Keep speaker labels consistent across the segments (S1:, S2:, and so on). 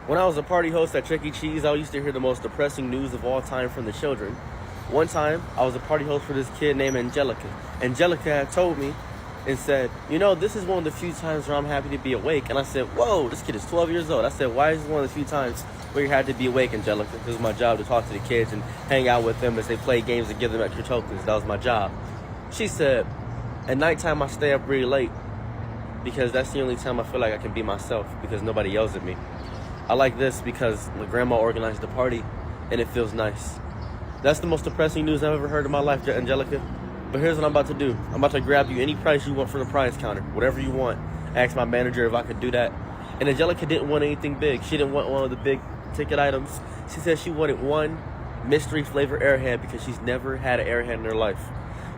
S1: When I was a party host at Chuck E. Cheese, I used to hear the most depressing news of all time from the children. One time, I was a party host for this kid named Angelica. Angelica had told me and said, you know, this is one of the few times where I'm happy to be awake. And I said, whoa, this kid is 12 years old. I said, why is this one of the few times where you're happy to be awake, Angelica? It was my job to talk to the kids and hang out with them as they play games and give them extra tokens. That was my job. She said, at nighttime, I stay up really late because that's the only time I feel like I can be myself because nobody yells at me. I like this because my grandma organized the party and it feels nice. That's the most depressing news I've ever heard in my life, Angelica. But here's what I'm about to do. I'm about to grab you any price you want from the prize counter, whatever you want. Ask my manager if I could do that. And Angelica didn't want anything big. She didn't want one of the big ticket items. She said she wanted one mystery flavor Airhead because she's never had an Airhead in her life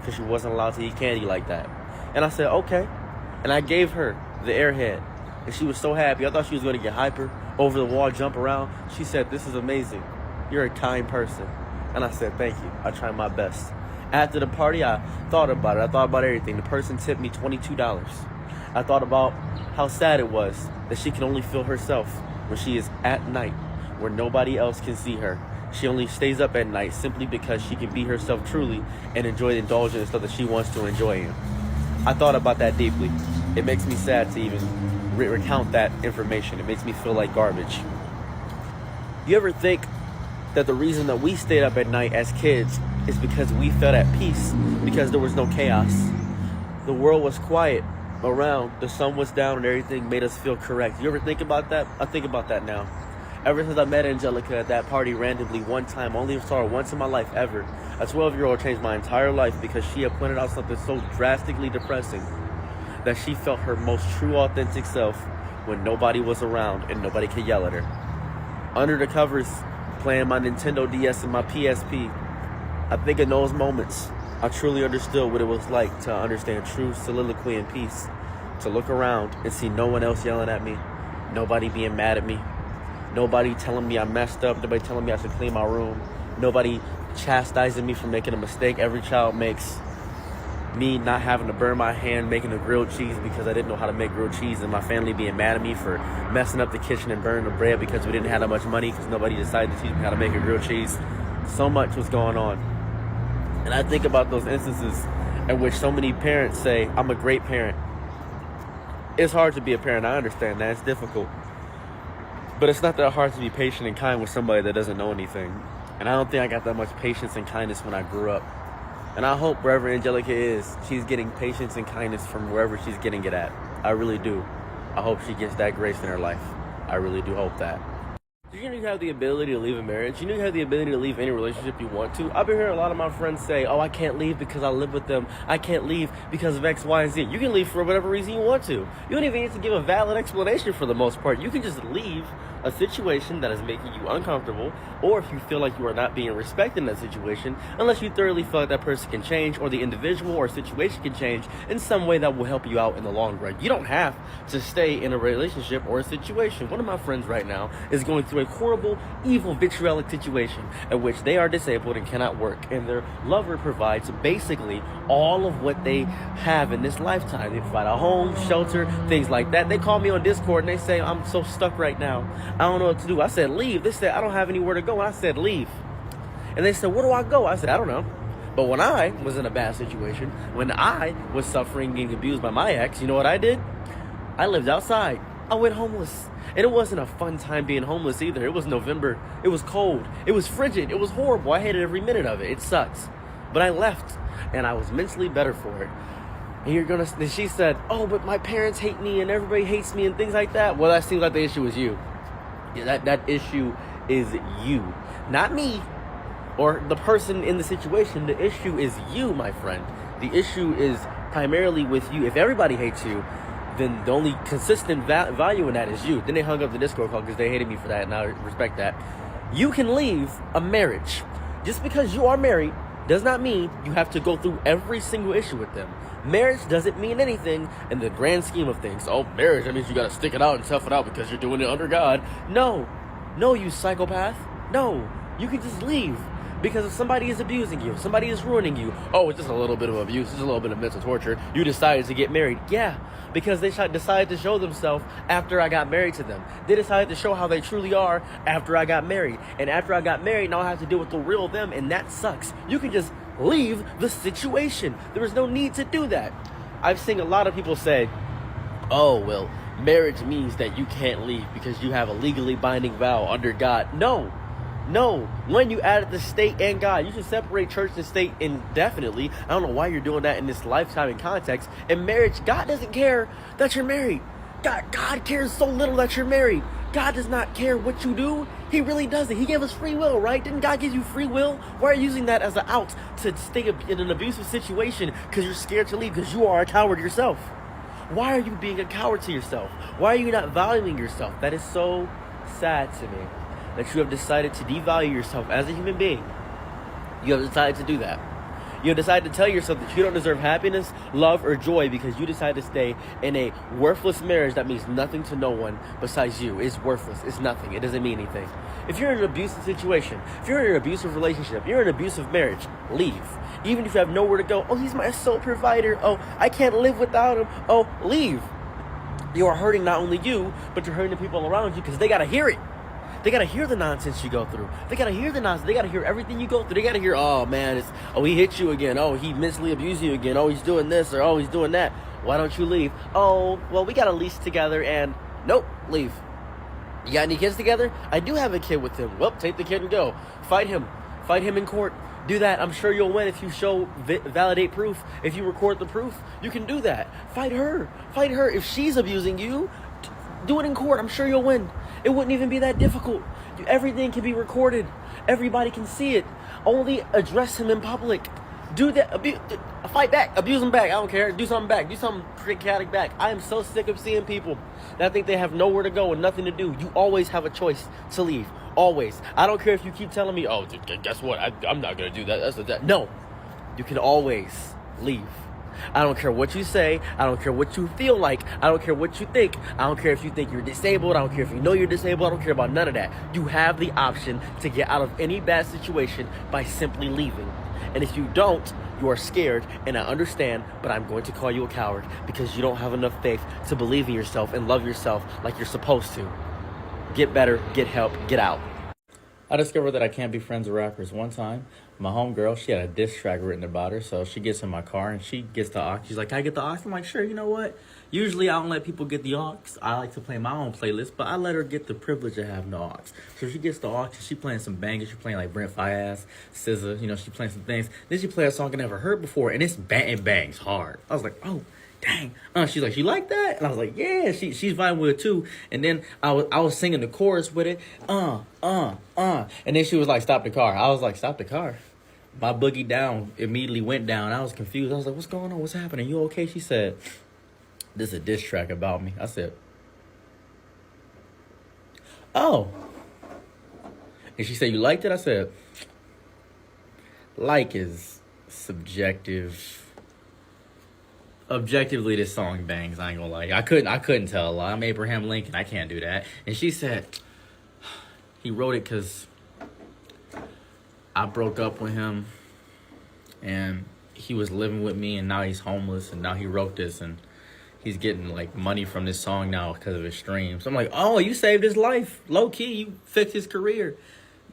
S1: because she wasn't allowed to eat candy like that. And I said, okay. And I gave her the Airhead. And she was so happy. I thought she was going to get hyper, over the wall, jump around. She said, this is amazing. You're a kind person. And I said, thank you. I tried my best. After the party, I thought about it. I thought about everything. The person tipped me $22. I thought about how sad it was that she can only feel herself when she is at night, where nobody else can see her. She only stays up at night simply because she can be herself truly and enjoy the indulgence stuff that she wants to enjoy in. I thought about that deeply. It makes me sad to even recount that information. It makes me feel like garbage. You ever think that the reason that we stayed up at night as kids is because we felt at peace, because there was no chaos? The world was quiet around, the sun was down, and everything made us feel correct. You ever think about that? I think about that now. Ever since I met Angelica at that party randomly one time, only saw her once in my life ever, a 12-year-old changed my entire life because she had pointed out something so drastically depressing, that she felt her most true, authentic self when nobody was around and nobody could yell at her. Under the covers, playing my Nintendo DS and my PSP, I think in those moments, I truly understood what it was like to understand true soliloquy and peace, to look around and see no one else yelling at me, nobody being mad at me, nobody telling me I messed up, nobody telling me I should clean my room, nobody chastising me for making a mistake every child makes, me not having to burn my hand making a grilled cheese because I didn't know how to make grilled cheese, and my family being mad at me for messing up the kitchen and burning the bread because we didn't have that much money because nobody decided to teach me how to make a grilled cheese. So much was going on. And I think about those instances in which so many parents say, I'm a great parent. It's hard to be a parent, I understand that, it's difficult. But it's not that hard to be patient and kind with somebody that doesn't know anything. And I don't think I got that much patience and kindness when I grew up. And I hope wherever Angelica is, she's getting patience and kindness from wherever she's getting it at. I really do. I hope she gets that grace in her life. I really do hope that. Do you know you have the ability to leave a marriage? You know you have the ability to leave any relationship you want to? I've been hearing a lot of my friends say, oh, I can't leave because I live with them. I can't leave because of X, Y, and Z. You can leave for whatever reason you want to. You don't even need to give a valid explanation for the most part. You can just leave a situation that is making you uncomfortable, or if you feel like you are not being respected in that situation, unless you thoroughly feel like that person can change, or the individual or situation can change in some way that will help you out in the long run. You don't have to stay in a relationship or a situation. One of my friends right now is going through a horrible, evil, vitriolic situation in which they are disabled and cannot work, and their lover provides basically all of what they have in this lifetime. They provide a home, shelter, things like that. They call me on Discord and they say, I'm so stuck right now. I don't know what to do. I said, leave. They said, I don't have anywhere to go. And I said, leave. And they said, where do I go? I said, I don't know. But when I was in a bad situation, when I was suffering, getting abused by my ex, you know what I did? I lived outside. I went homeless. And it wasn't a fun time being homeless either. It was November. It was cold. It was frigid. It was horrible. I hated every minute of it. It sucks. But I left, and I was mentally better for it. And she said, oh, but my parents hate me and everybody hates me and things like that. Well, that seems like the issue is you. Yeah, that issue is you, not me or the person in the situation. The issue is you, my friend. The issue is primarily with you. If everybody hates you, then the only consistent value in that is you. Then they hung up the Discord call because they hated me for that, and I respect that. You can leave a marriage. Just because you are married does not mean you have to go through every single issue with them. Marriage doesn't mean anything in the grand scheme of things. Oh, marriage, that means you gotta stick it out and tough it out because you're doing it under God. No, you psychopath. No, you can just leave. Because if somebody is abusing you, somebody is ruining you, oh, it's just a little bit of abuse, it's a little bit of mental torture, you decided to get married. Yeah, because they decided to show themselves after I got married to them. They decided to show how they truly are after I got married. And after I got married, now I have to deal with the real them, and that sucks. You can just leave the situation. There is no need to do that. I've seen a lot of people say, oh, well, marriage means that you can't leave because you have a legally binding vow under God. No. When you added the state and God, you should separate church and state indefinitely. I don't know why you're doing that in this lifetime and context. In marriage, God doesn't care that you're married. God cares so little that you're married. God does not care what you do. He really doesn't. He gave us free will, right? Didn't God give you free will? Why are you using that as an out to stay in an abusive situation because you're scared to leave because you are a coward yourself? Why are you being a coward to yourself? Why are you not valuing yourself? That is so sad to me. That you have decided to devalue yourself as a human being. You have decided to do that. You have decided to tell yourself that you don't deserve happiness, love, or joy because you decided to stay in a worthless marriage that means nothing to no one besides you. It's worthless. It's nothing. It doesn't mean anything. If you're in an abusive situation, if you're in an abusive relationship, you're in an abusive marriage, leave. Even if you have nowhere to go, oh, he's my sole provider. Oh, I can't live without him. Oh, leave. You are hurting not only you, but you're hurting the people around you because they got to hear it. They got to hear the nonsense you go through. They got to hear the nonsense. They got to hear everything you go through. They got to hear, oh, man, he hit you again. Oh, he mentally abused you again. Oh, he's doing this or oh, he's doing that. Why don't you leave? Oh, well, we got a lease together and nope, leave. You got any kids together? I do have a kid with him. Well, take the kid and go. Fight him. Fight him in court. Do that. I'm sure you'll win if you show validate proof. If you record the proof, you can do that. Fight her. Fight her. If she's abusing you, do it in court. I'm sure you'll win. It wouldn't even be that difficult. Everything can be recorded. Everybody can see it. Only address him in public. Do that. Fight back. Abuse him back. I don't care. Do something back. Do something chaotic back. I am so sick of seeing people that think they have nowhere to go and nothing to do. You always have a choice to leave. Always. I don't care if you keep telling me, oh, guess what? I'm not going to do that. No. You can always leave. I don't care what you say. I don't care what you feel like. I don't care what you think. I don't care if you think you're disabled. I don't care if you know you're disabled. I don't care about none of that. You have the option to get out of any bad situation by simply leaving. And if you don't, you are scared, and I understand, but I'm going to call you a coward because you don't have enough faith to believe in yourself and love yourself like you're supposed to. Get better, get help, get out.
S2: I discovered that I can't be friends with rappers. One time, my homegirl, she had a diss track written about her, so she gets in my car and she gets the aux. She's like, can I get the aux? I'm like, sure, you know what? Usually I don't let people get the aux. I like to play my own playlist, but I let her get the privilege of having the aux. So she gets the aux and she playing some bangers. She playing like Brent Faiyaz, SZA, she playing some things. Then she play a song I never heard before, and it bangs hard. I was like, oh, dang. She's like, you like that? And I was like, yeah, she's vibing with it too. And then I was singing the chorus with it. And then she was like, stop the car. I was like, stop the car. My boogie down immediately went down. I was confused. I was like, what's going on? What's happening? You okay? She said, this is a diss track about me. I said, oh. And she said, you liked it? I said, like is subjective. Objectively, this song bangs. I ain't gonna lie. I couldn't tell a lie. I'm Abraham Lincoln. I can't do that. And she said, he wrote it because I broke up with him and he was living with me and now he's homeless and now he wrote this and he's getting like money from this song now because of his streams. I'm like, oh, you saved his life. Low key, you fixed his career.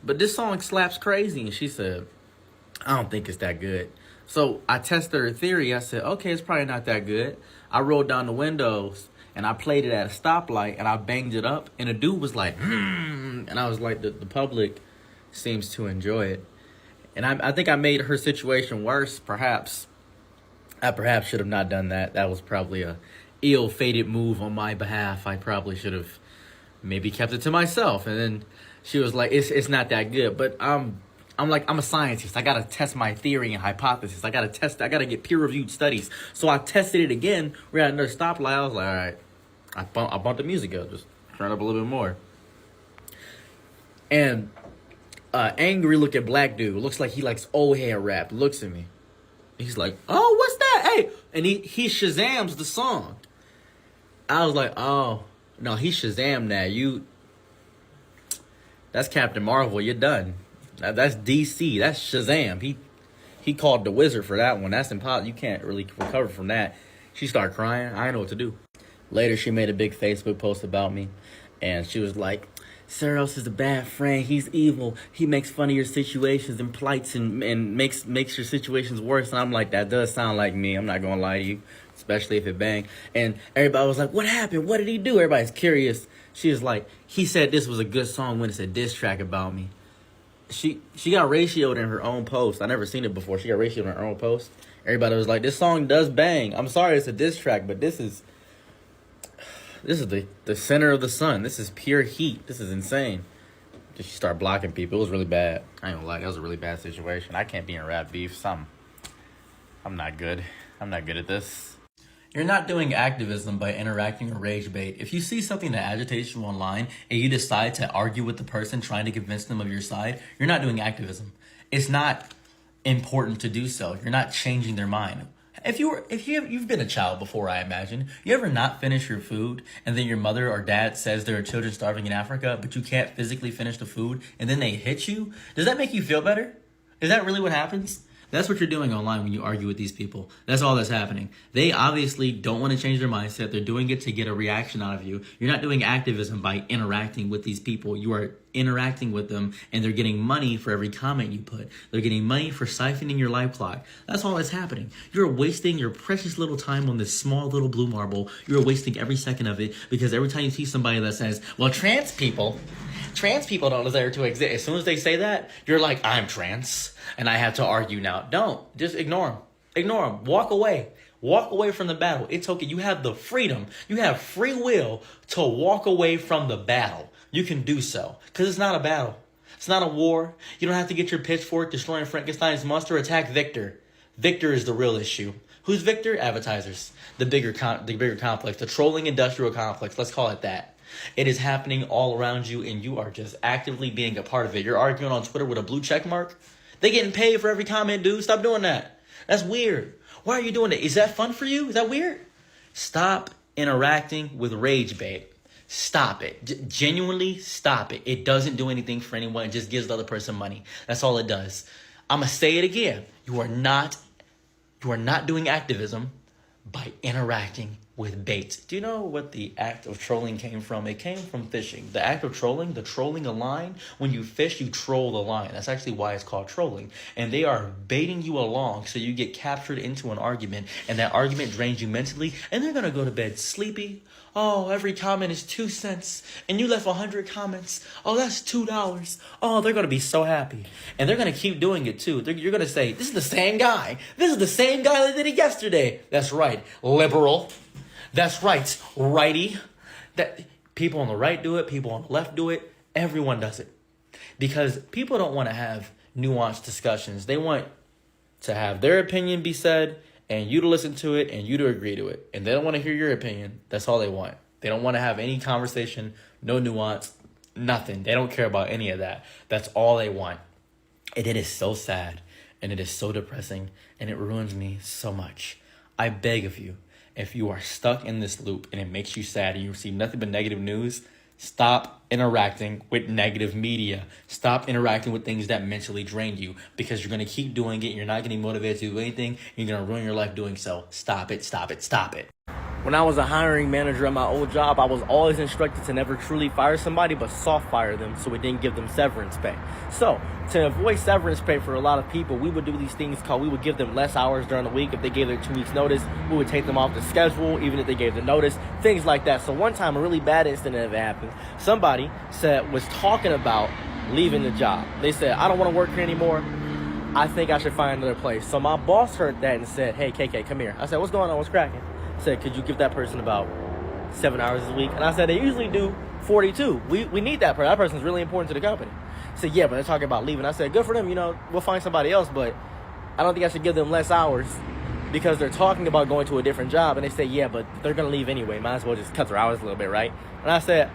S2: But this song slaps crazy. And she said, I don't think it's that good. So I tested her theory. I said, okay, it's probably not that good. I rolled down the windows and I played it at a stoplight and I banged it up. And the dude was like, and I was like, the public seems to enjoy it. And I think I made her situation worse, perhaps. I perhaps should have not done that. That was probably a ill-fated move on my behalf. I probably should have maybe kept it to myself. And then she was like, it's not that good. But I'm a scientist. I got to test my theory and hypothesis. I got to get peer-reviewed studies. So I tested it again. We're at another stoplight. I was like, all right. I bumped the music up. Just turn it up a little bit more. And angry looking black dude, looks like he likes old head rap, looks at me. He's like, oh, what's that? Hey. And he Shazams the song. I was like, oh, no, he Shazam that. That's Captain Marvel. You're done. That's DC. That's Shazam. He called the wizard for that one. That's impossible. You can't really recover from that. She started crying. I didn't know what to do. Later, she made a big Facebook post about me, and she was like, Ceros is a bad friend. He's evil. He makes fun of your situations and plights and makes your situations worse. And I'm like, that does sound like me. I'm not going to lie to you, especially if it bang. And everybody was like, what happened? What did he do? Everybody's curious. She was like, he said this was a good song when it's a diss track about me. She got ratioed in her own post. I never seen it before. She got ratioed in her own post. Everybody was like, this song does bang. I'm sorry it's a diss track, but this is the center of the sun. This is pure heat. This is insane. Just start blocking people. It was really bad. I ain't gonna lie, that was a really bad situation. I can't be in rap beef. I'm not good. I'm not good at this. You're not doing activism by interacting or rage bait. If you see something that agitates you online and you decide to argue with the person trying to convince them of your side, you're not doing activism. It's not important to do so. You're not changing their mind. You've been a child before, I imagine. You ever not finish your food and then your mother or dad says there are children starving in Africa, but you can't physically finish the food and then they hit you? Does that make you feel better? Is that really what happens? That's what you're doing online when you argue with these people. That's all that's happening. They obviously don't want to change their mindset. They're doing it to get a reaction out of you. You're not doing activism by interacting with these people. You are interacting with them, and they're getting money for every comment you put. They're getting money for siphoning your life clock. That's all that's happening. You're wasting your precious little time on this small little blue marble. You're wasting every second of it because every time you see somebody that says, well, trans people don't deserve to exist. As soon as they say that, you're like, I'm trans, and I have to argue now. Don't. Just ignore them. Ignore them. Walk away. Walk away from the battle. It's okay. You have the freedom. You have free will to walk away from the battle. You can do so. Because it's not a battle. It's not a war. You don't have to get your pitchfork, destroying Frankenstein's monster, attack Victor. Victor is the real issue. Who's Victor? Advertisers. The bigger complex. The trolling industrial complex. Let's call it that. It is happening all around you, and you are just actively being a part of it. You're arguing on Twitter with a blue check mark. They getting paid for every comment, dude. Stop doing that. That's weird. Why are you doing it? Is that fun for you? Is that weird? Stop interacting with rage bait. Stop it. Genuinely stop it. It doesn't do anything for anyone. It just gives the other person money. That's all it does. I'm going to say it again. You are not doing activism by interacting with bait. Do you know what the act of trolling came from? It came from fishing. The act of trolling, the trolling a line, when you fish, you troll the line. That's actually why it's called trolling. And they are baiting you along so you get captured into an argument, and that argument drains you mentally, and they're going to go to bed sleepy. Oh, every comment is 2 cents, and you left 100 comments. Oh, that's $2. Oh, they're going to be so happy. And they're going to keep doing it too. You're going to say, this is the same guy. This is the same guy that did it yesterday. That's right, liberal. That's right, righty. That people on the right do it, people on the left do it, everyone does it. Because people don't want to have nuanced discussions. They want to have their opinion be said and you to listen to it and you to agree to it. And they don't want to hear your opinion. That's all they want. They don't want to have any conversation, no nuance, nothing. They don't care about any of that. That's all they want. And it is so sad and it is so depressing and it ruins me so much. I beg of you, if you are stuck in this loop and it makes you sad and you receive nothing but negative news, stop interacting with negative media. Stop interacting with things that mentally drain you because you're going to keep doing it. You're not getting motivated to do anything. You're going to ruin your life doing so. Stop it, stop it, stop it.
S1: When I was a hiring manager at my old job, I was always instructed to never truly fire somebody, but soft fire them so it didn't give them severance pay. So, to avoid severance pay for a lot of people, we would do these things called, we would give them less hours during the week. If they gave their 2 weeks notice, we would take them off the schedule, even if they gave the notice, things like that. So one time, a really bad incident happened. Somebody was talking about leaving the job. They said, I don't want to work here anymore. I think I should find another place. So my boss heard that and said, hey, KK, come here. I said, what's going on? What's cracking? Said, could you give that person about 7 hours a week? And I said, they usually do 42. We need that person. That person's really important to the company. He said, yeah, but they're talking about leaving. I said, good for them. We'll find somebody else, but I don't think I should give them less hours because they're talking about going to a different job. And they say, yeah, but they're going to leave anyway. Might as well just cut their hours a little bit, right? And I said,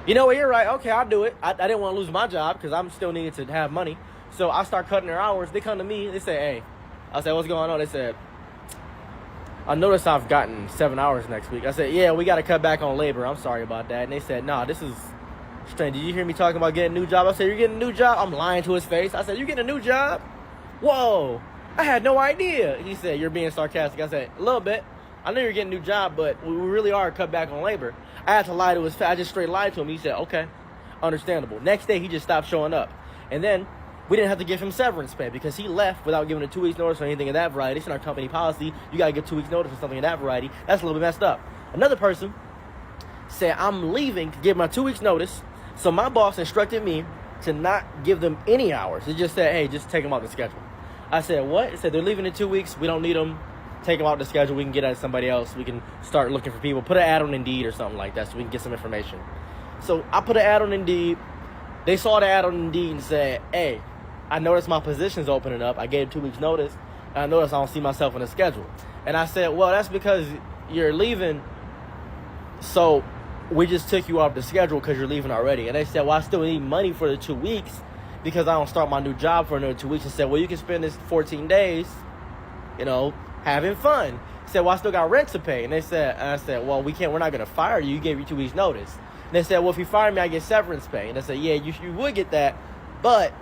S1: you know what, you're right. Okay, I'll do it. I didn't want to lose my job because I'm still needed to have money. So I start cutting their hours. They come to me. They say, hey. I said, what's going on? They said, I noticed I've gotten 7 hours next week. I said, yeah, we got to cut back on labor. I'm sorry about that. And they said, no, this is Strange, did you hear me talking about getting a new job? I said, you're getting a new job? I'm lying to his face. I said, you're getting a new job? Whoa, I had no idea. He said, you're being sarcastic. I said, a little bit. I know you're getting a new job, but we really are cut back on labor. I had to lie to his face. I just straight lied to him. He said, okay, understandable. Next day, he just stopped showing up. And then we didn't have to give him severance pay because he left without giving a 2 weeks notice or anything of that variety. It's in our company policy. You got to give 2 weeks notice or something of that variety. That's a little bit messed up. Another person said, I'm leaving to give my 2 weeks notice. So my boss instructed me to not give them any hours. It just said, hey, just take them out the schedule. I said, what? It said, they're leaving in 2 weeks. We don't need them. Take them out the schedule. We can get at somebody else. We can start looking for people. Put an ad on Indeed or something like that so we can get some information. So I put an ad on Indeed. They saw the ad on Indeed and said, hey, I noticed my position's opening up. I gave 2 weeks notice. And I noticed I don't see myself in the schedule. And I said, well, that's because you're leaving. So we just took you off the schedule because you're leaving already. And they said, well, I still need money for the 2 weeks because I don't start my new job for another 2 weeks. And said, well, you can spend this 14 days, having fun. He said, well, I still got rent to pay. And I said, well, we're not going to fire you. You gave me 2 weeks notice. And they said, well, if you fire me, I get severance pay. And I said, yeah, you would get that. But,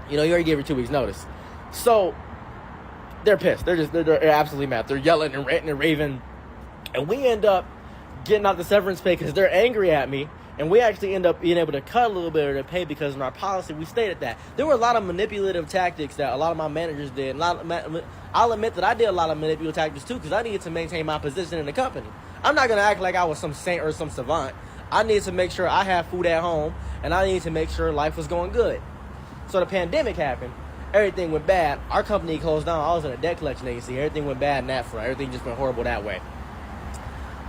S1: you already gave her 2 weeks notice. So they're pissed. They're absolutely mad. They're yelling and ranting and raving. And we end up getting out the severance pay because they're angry at me. And we actually end up being able to cut a little bit of the pay because in our policy, we stated that. There were a lot of manipulative tactics that a lot of my managers did. And I'll admit that I did a lot of manipulative tactics too because I needed to maintain my position in the company. I'm not going to act like I was some saint or some savant. I needed to make sure I have food at home, and I needed to make sure life was going good. So the pandemic happened. Everything went bad. Our company closed down. I was in a debt collection agency. Everything went bad in that front. Everything just went horrible that way.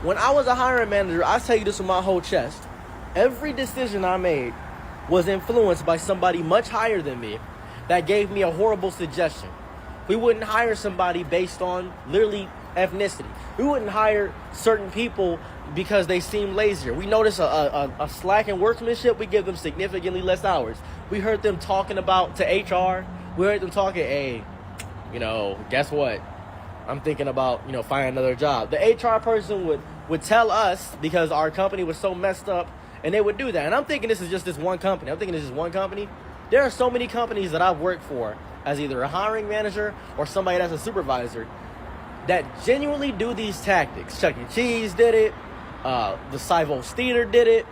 S1: When I was a hiring manager, I tell you this with my whole chest. Every decision I made was influenced by somebody much higher than me that gave me a horrible suggestion. We wouldn't hire somebody based on literally ethnicity. We wouldn't hire certain people because they seem lazier. We notice a slack in workmanship, we give them significantly less hours. We heard them talking to HR. We heard them talking, hey, guess what? I'm thinking about, finding another job. The HR person would tell us because our company was so messed up, and they would do that. And I'm thinking this is just this one company. There are so many companies that I've worked for as either a hiring manager or somebody that's a supervisor that genuinely do these tactics. Chuck E. Cheese did it. The Savo's Theater did it.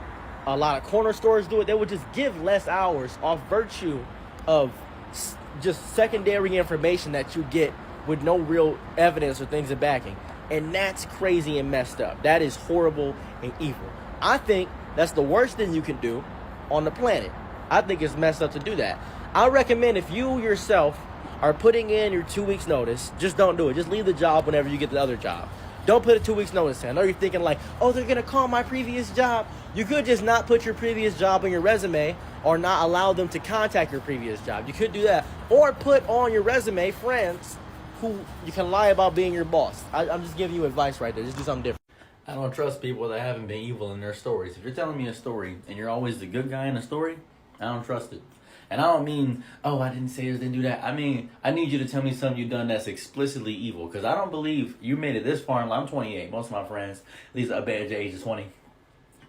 S1: A lot of corner stores do it. They would just give less hours off virtue of just secondary information that you get with no real evidence or things of backing. And that's crazy and messed up. That is horrible and evil. I think that's the worst thing you can do on the planet. I think it's messed up to do that. I recommend if you yourself are putting in your 2 weeks notice, just don't do it. Just leave the job whenever you get the other job. Don't put a 2 weeks notice in. I know you're thinking like, oh, they're going to call my previous job. You could just not put your previous job on your resume or not allow them to contact your previous job. You could do that. Or put on your resume friends who you can lie about being your boss. I'm just giving you advice right there. Just do something different.
S2: I don't trust people that haven't been evil in their stories. If you're telling me a story and you're always the good guy in the story, I don't trust it. And I don't mean, oh, I didn't say this, didn't do that. I mean, I need you to tell me something you've done that's explicitly evil. Because I don't believe you made it this far in life. I'm 28. Most of my friends, at least up at the age of 20,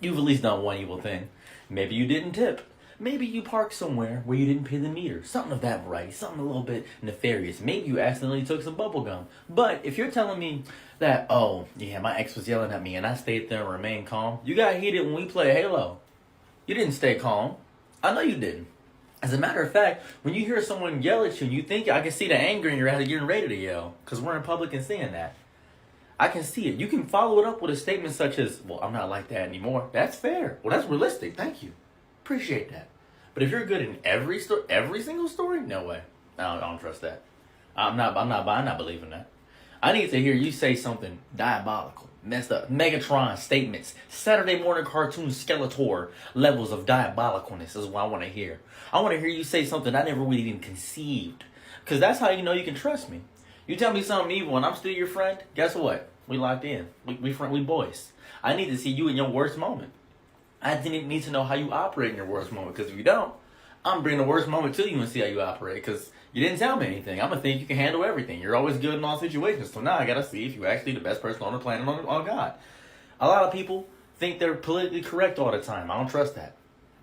S2: you've at least done one evil thing. Maybe you didn't tip. Maybe you parked somewhere where you didn't pay the meter. Something of that variety. Something a little bit nefarious. Maybe you accidentally took some bubble gum. But if you're telling me that, oh, yeah, my ex was yelling at me and I stayed there and remained calm. You got heated when we played Halo. You didn't stay calm. I know you didn't. As a matter of fact, when you hear someone yell at you and you think, I can see the anger in your eyes getting ready to yell. Because we're in public and seeing that. I can see it. You can follow it up with a statement such as, well, I'm not like that anymore. That's fair. Well, that's realistic. Thank you. Appreciate that. But if you're good in every single story, no way. I don't trust that. I'm not believing that. I need to hear you say something diabolical, messed up, Megatron statements, Saturday morning cartoon Skeletor levels of diabolicalness is what I want to hear. I want to hear you say something I never really even conceived. Because that's how you know you can trust me. You tell me something evil and I'm still your friend, guess what? We locked in. We boys. I need to see you in your worst moment. I need to know how you operate in your worst moment. Because if you don't, I'm bringing the worst moment to you and see how you operate. Because you didn't tell me anything. I'm going to think you can handle everything. You're always good in all situations. So now I got to see if you're actually the best person on the planet on God. A lot of people think they're politically correct all the time. I don't trust that.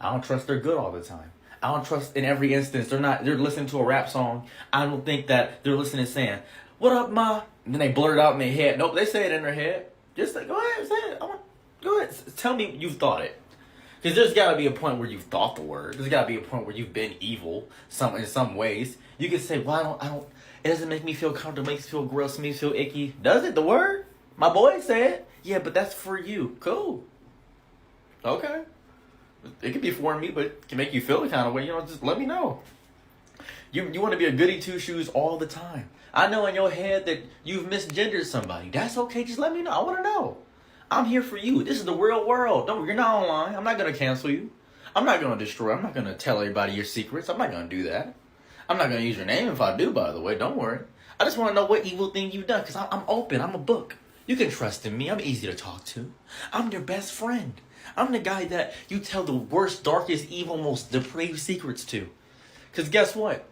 S2: I don't trust they're good all the time. I don't trust in every instance they're listening to a rap song. I don't think that they're listening saying, "What up, ma?" And then they blurt it out in their head. Nope, they say it in their head. Just like, go ahead, say it. Go ahead. Tell me you've thought it. Because there's got to be a point where you've thought the word. There's got to be a point where you've been evil in some ways. You can say, well, I don't, it doesn't make me feel comfortable, makes me feel gross, makes me feel icky. Does it, the word? My boy said, yeah, but that's for you. Cool. Okay. It could be for me, but it can make you feel the kind of way. Just let me know. You want to be a goody two-shoes all the time. I know in your head that you've misgendered somebody. That's okay. Just let me know. I want to know. I'm here for you. This is the real world. You're not online. I'm not going to cancel you. I'm not going to destroy. I'm not going to tell everybody your secrets. I'm not going to do that. I'm not going to use your name if I do, by the way. Don't worry. I just want to know what evil thing you've done because I'm open. I'm a book. You can trust in me. I'm easy to talk to. I'm your best friend. I'm the guy that you tell the worst, darkest, evil, most depraved secrets to. Because guess what?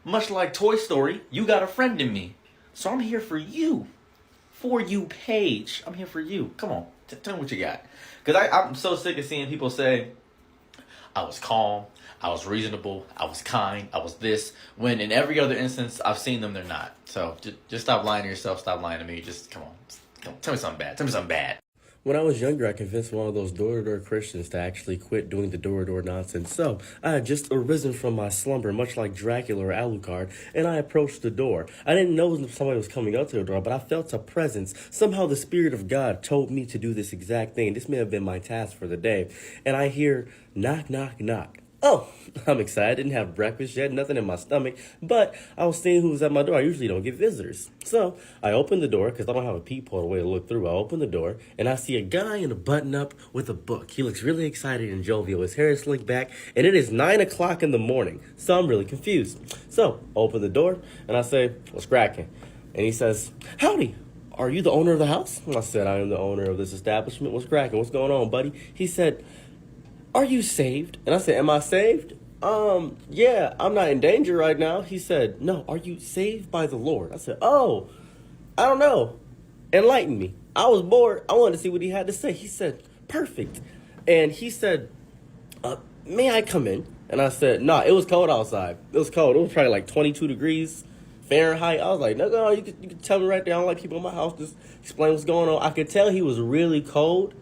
S2: Much like Toy Story, you got a friend in me. So I'm here for you. For you, Paige. I'm here for you. Come on. Tell me what you got. Because I'm so sick of seeing people say, I was calm, I was reasonable, I was kind, I was this. When in every other instance, I've seen them, they're not. So just stop lying to yourself. Stop lying to me. Just come on. Tell me something bad. Tell me something bad.
S1: When I was younger, I convinced one of those door-to-door Christians to actually quit doing the door-to-door nonsense. So, I had just arisen from my slumber, much like Dracula or Alucard, and I approached the door. I didn't know somebody was coming up to the door, but I felt a presence. Somehow the Spirit of God told me to do this exact thing. This may have been my task for the day. And I hear, knock, knock, knock. Oh, I'm excited. Didn't have breakfast yet, nothing in my stomach, but I was seeing who was at my door. I usually don't get visitors. So I opened the door because I don't have a peephole way to look through. I open the door and I see a guy in a button-up with a book. He looks really excited and jovial. His hair is slicked back and it is 9 o'clock in the morning. So I'm really confused. So I open the door and I say, what's cracking? And he says, howdy. Are you the owner of the house? I said, I am the owner of this establishment. What's cracking? What's going on, buddy? He said, are you saved? And I said, am I saved? Yeah, I'm not in danger right now. He said, no, are you saved by the Lord? I said, oh, I don't know. Enlighten me. I was bored. I wanted to see what he had to say. He said, perfect. And he said, may I come in? And I said, nah, it was cold outside. It was cold. It was probably like 22 degrees Fahrenheit. I was like, no, you can tell me right there. I don't like people in my house. Just explain what's going on. I could tell he was really cold.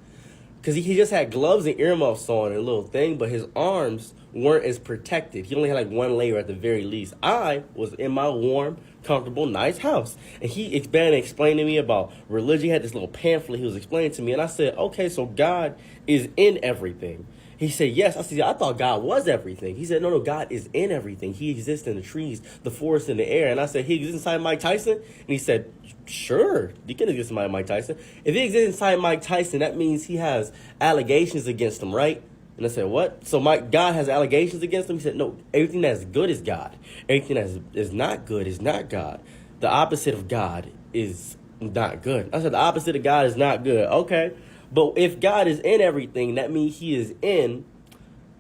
S1: Because he just had gloves and earmuffs on and a little thing, but his arms weren't as protected. He only had like one layer at the very least. I was in my warm, comfortable, nice house. And he explained to me about religion. He had this little pamphlet he was explaining to me. And I said, okay, so God is in everything. He said, yes. I said, I thought God was everything. He said, no, God is in everything. He exists in the trees, the forest, and the air. And I said, he exists inside Mike Tyson? And he said, sure, you can exist inside Mike Tyson. If he exists inside Mike Tyson, that means he has allegations against him, right? And I said, what? So God has allegations against him? He said, no, everything that's good is God. Everything that is not good is not God. The opposite of God is not good. I said, the opposite of God is not good. Okay. But if God is in everything, that means he is in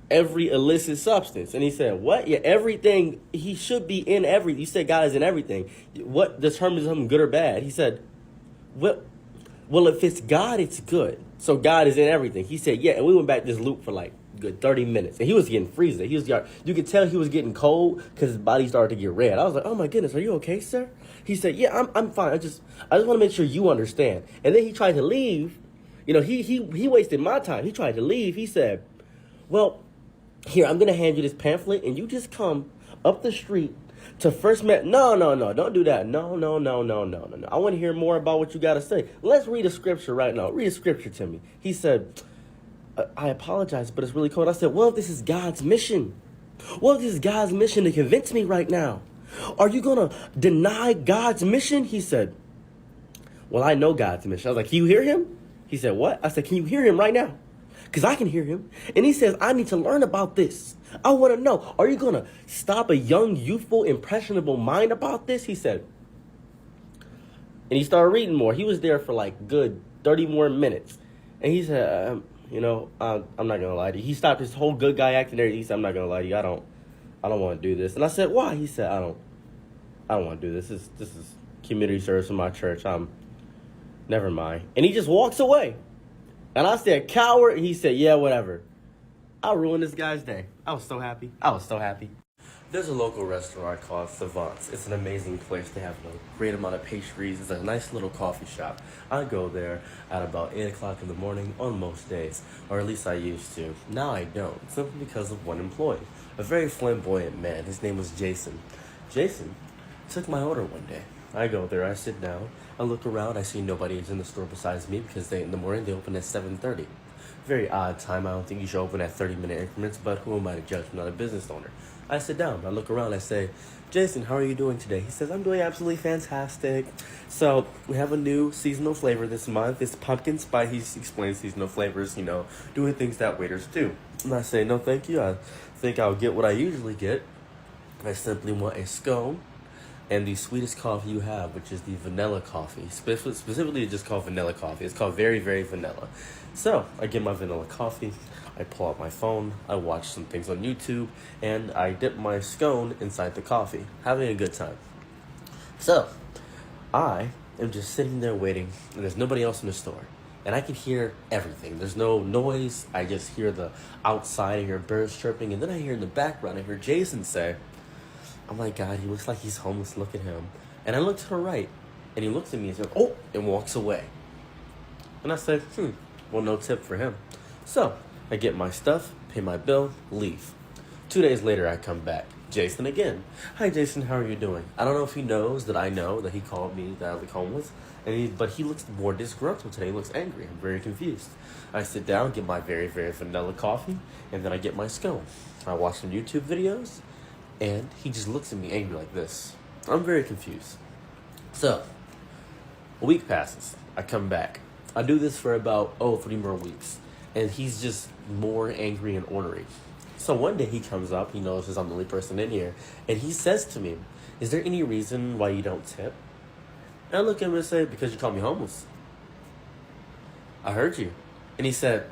S1: every illicit substance. And he said, what? Yeah, everything. He should be in everything. You said God is in everything. What determines something good or bad? He said, well, if it's God, it's good. So God is in everything. He said, yeah. And we went back this loop for like good 30 minutes. And he was getting freezing. You could tell he was getting cold because his body started to get red. I was like, oh my goodness, are you okay, sir? He said, yeah, I'm fine. I just want to make sure you understand. And then he tried to leave. You know, he wasted my time. He tried to leave. He said, well, here, I'm going to hand you this pamphlet, and you just come up the street to First Met. No, don't do that. No. I want to hear more about what you got to say. Let's read a scripture right now. Read a scripture to me. He said, I apologize, but it's really cold. I said, well, this is God's mission. Well, this is God's mission to convince me right now. Are you going to deny God's mission? He said, well, I know God's mission. I was like, can you hear him? He said, what? I said, can you hear him right now? Because I can hear him. And he says, I need to learn about this. I want to know, are you going to stop a young, youthful, impressionable mind about this? He said, and he started reading more. He was there for like good 30 more minutes. And he said, I'm not going to lie to you. He stopped his whole good guy acting there. He said, I'm not going to lie to you. I don't want to do this. And I said, why? He said, I don't want to do this. This is community service in my church. Never mind. And he just walks away. And I said, coward. And he said, yeah, whatever. I ruined this guy's day. I was so happy. I was so happy. There's a local restaurant called Savant's. It's an amazing place. They have a great amount of pastries. It's a nice little coffee shop. I go there at about 8 o'clock in the morning on most days, or at least I used to. Now I don't, simply because of one employee, a very flamboyant man. His name was Jason. Jason took my order one day. I go there, I sit down, I look around, I see nobody is in the store besides me because in the morning they open at 7:30. Very odd time. I don't think you should open at 30-minute increments, but who am I to judge? I'm not a business owner. I sit down, I look around, I say, Jason, how are you doing today? He says, I'm doing absolutely fantastic. So we have a new seasonal flavor this month. It's pumpkin spice. He explains seasonal flavors, doing things that waiters do. And I say, no, thank you. I think I'll get what I usually get. I simply want a scone and the sweetest coffee you have, which is the vanilla coffee. Specifically, it's just called vanilla coffee. It's called very, very vanilla. So I get my vanilla coffee. I pull out my phone, I watch some things on YouTube, and I dip my scone inside the coffee, having a good time. So, I am just sitting there waiting, and there's nobody else in the store. And I can hear everything. There's no noise. I just hear the outside, I hear birds chirping, and then I hear in the background, I hear Jason say, oh my God, he looks like he's homeless, look at him. And I look to the right, and he looks at me and says, oh, and walks away. And I said, well, no tip for him. So, I get my stuff, pay my bill, leave. 2 days later, I come back. Jason again. Hi, Jason, how are you doing? I don't know if he knows that I know that he called me that I look homeless, but he looks more disgruntled today. He looks angry. I'm very confused. I sit down, get my very, very vanilla coffee, and then I get my scone. I watch some YouTube videos, and he just looks at me angry like this. I'm very confused. So, a week passes. I come back. I do this for about, 3 more weeks. And he's just more angry and ornery. So one day he comes up, he notices I'm the only person in here, and he says to me, is there any reason why you don't tip? And I look at him and say, because you call me homeless. I heard you. And he said,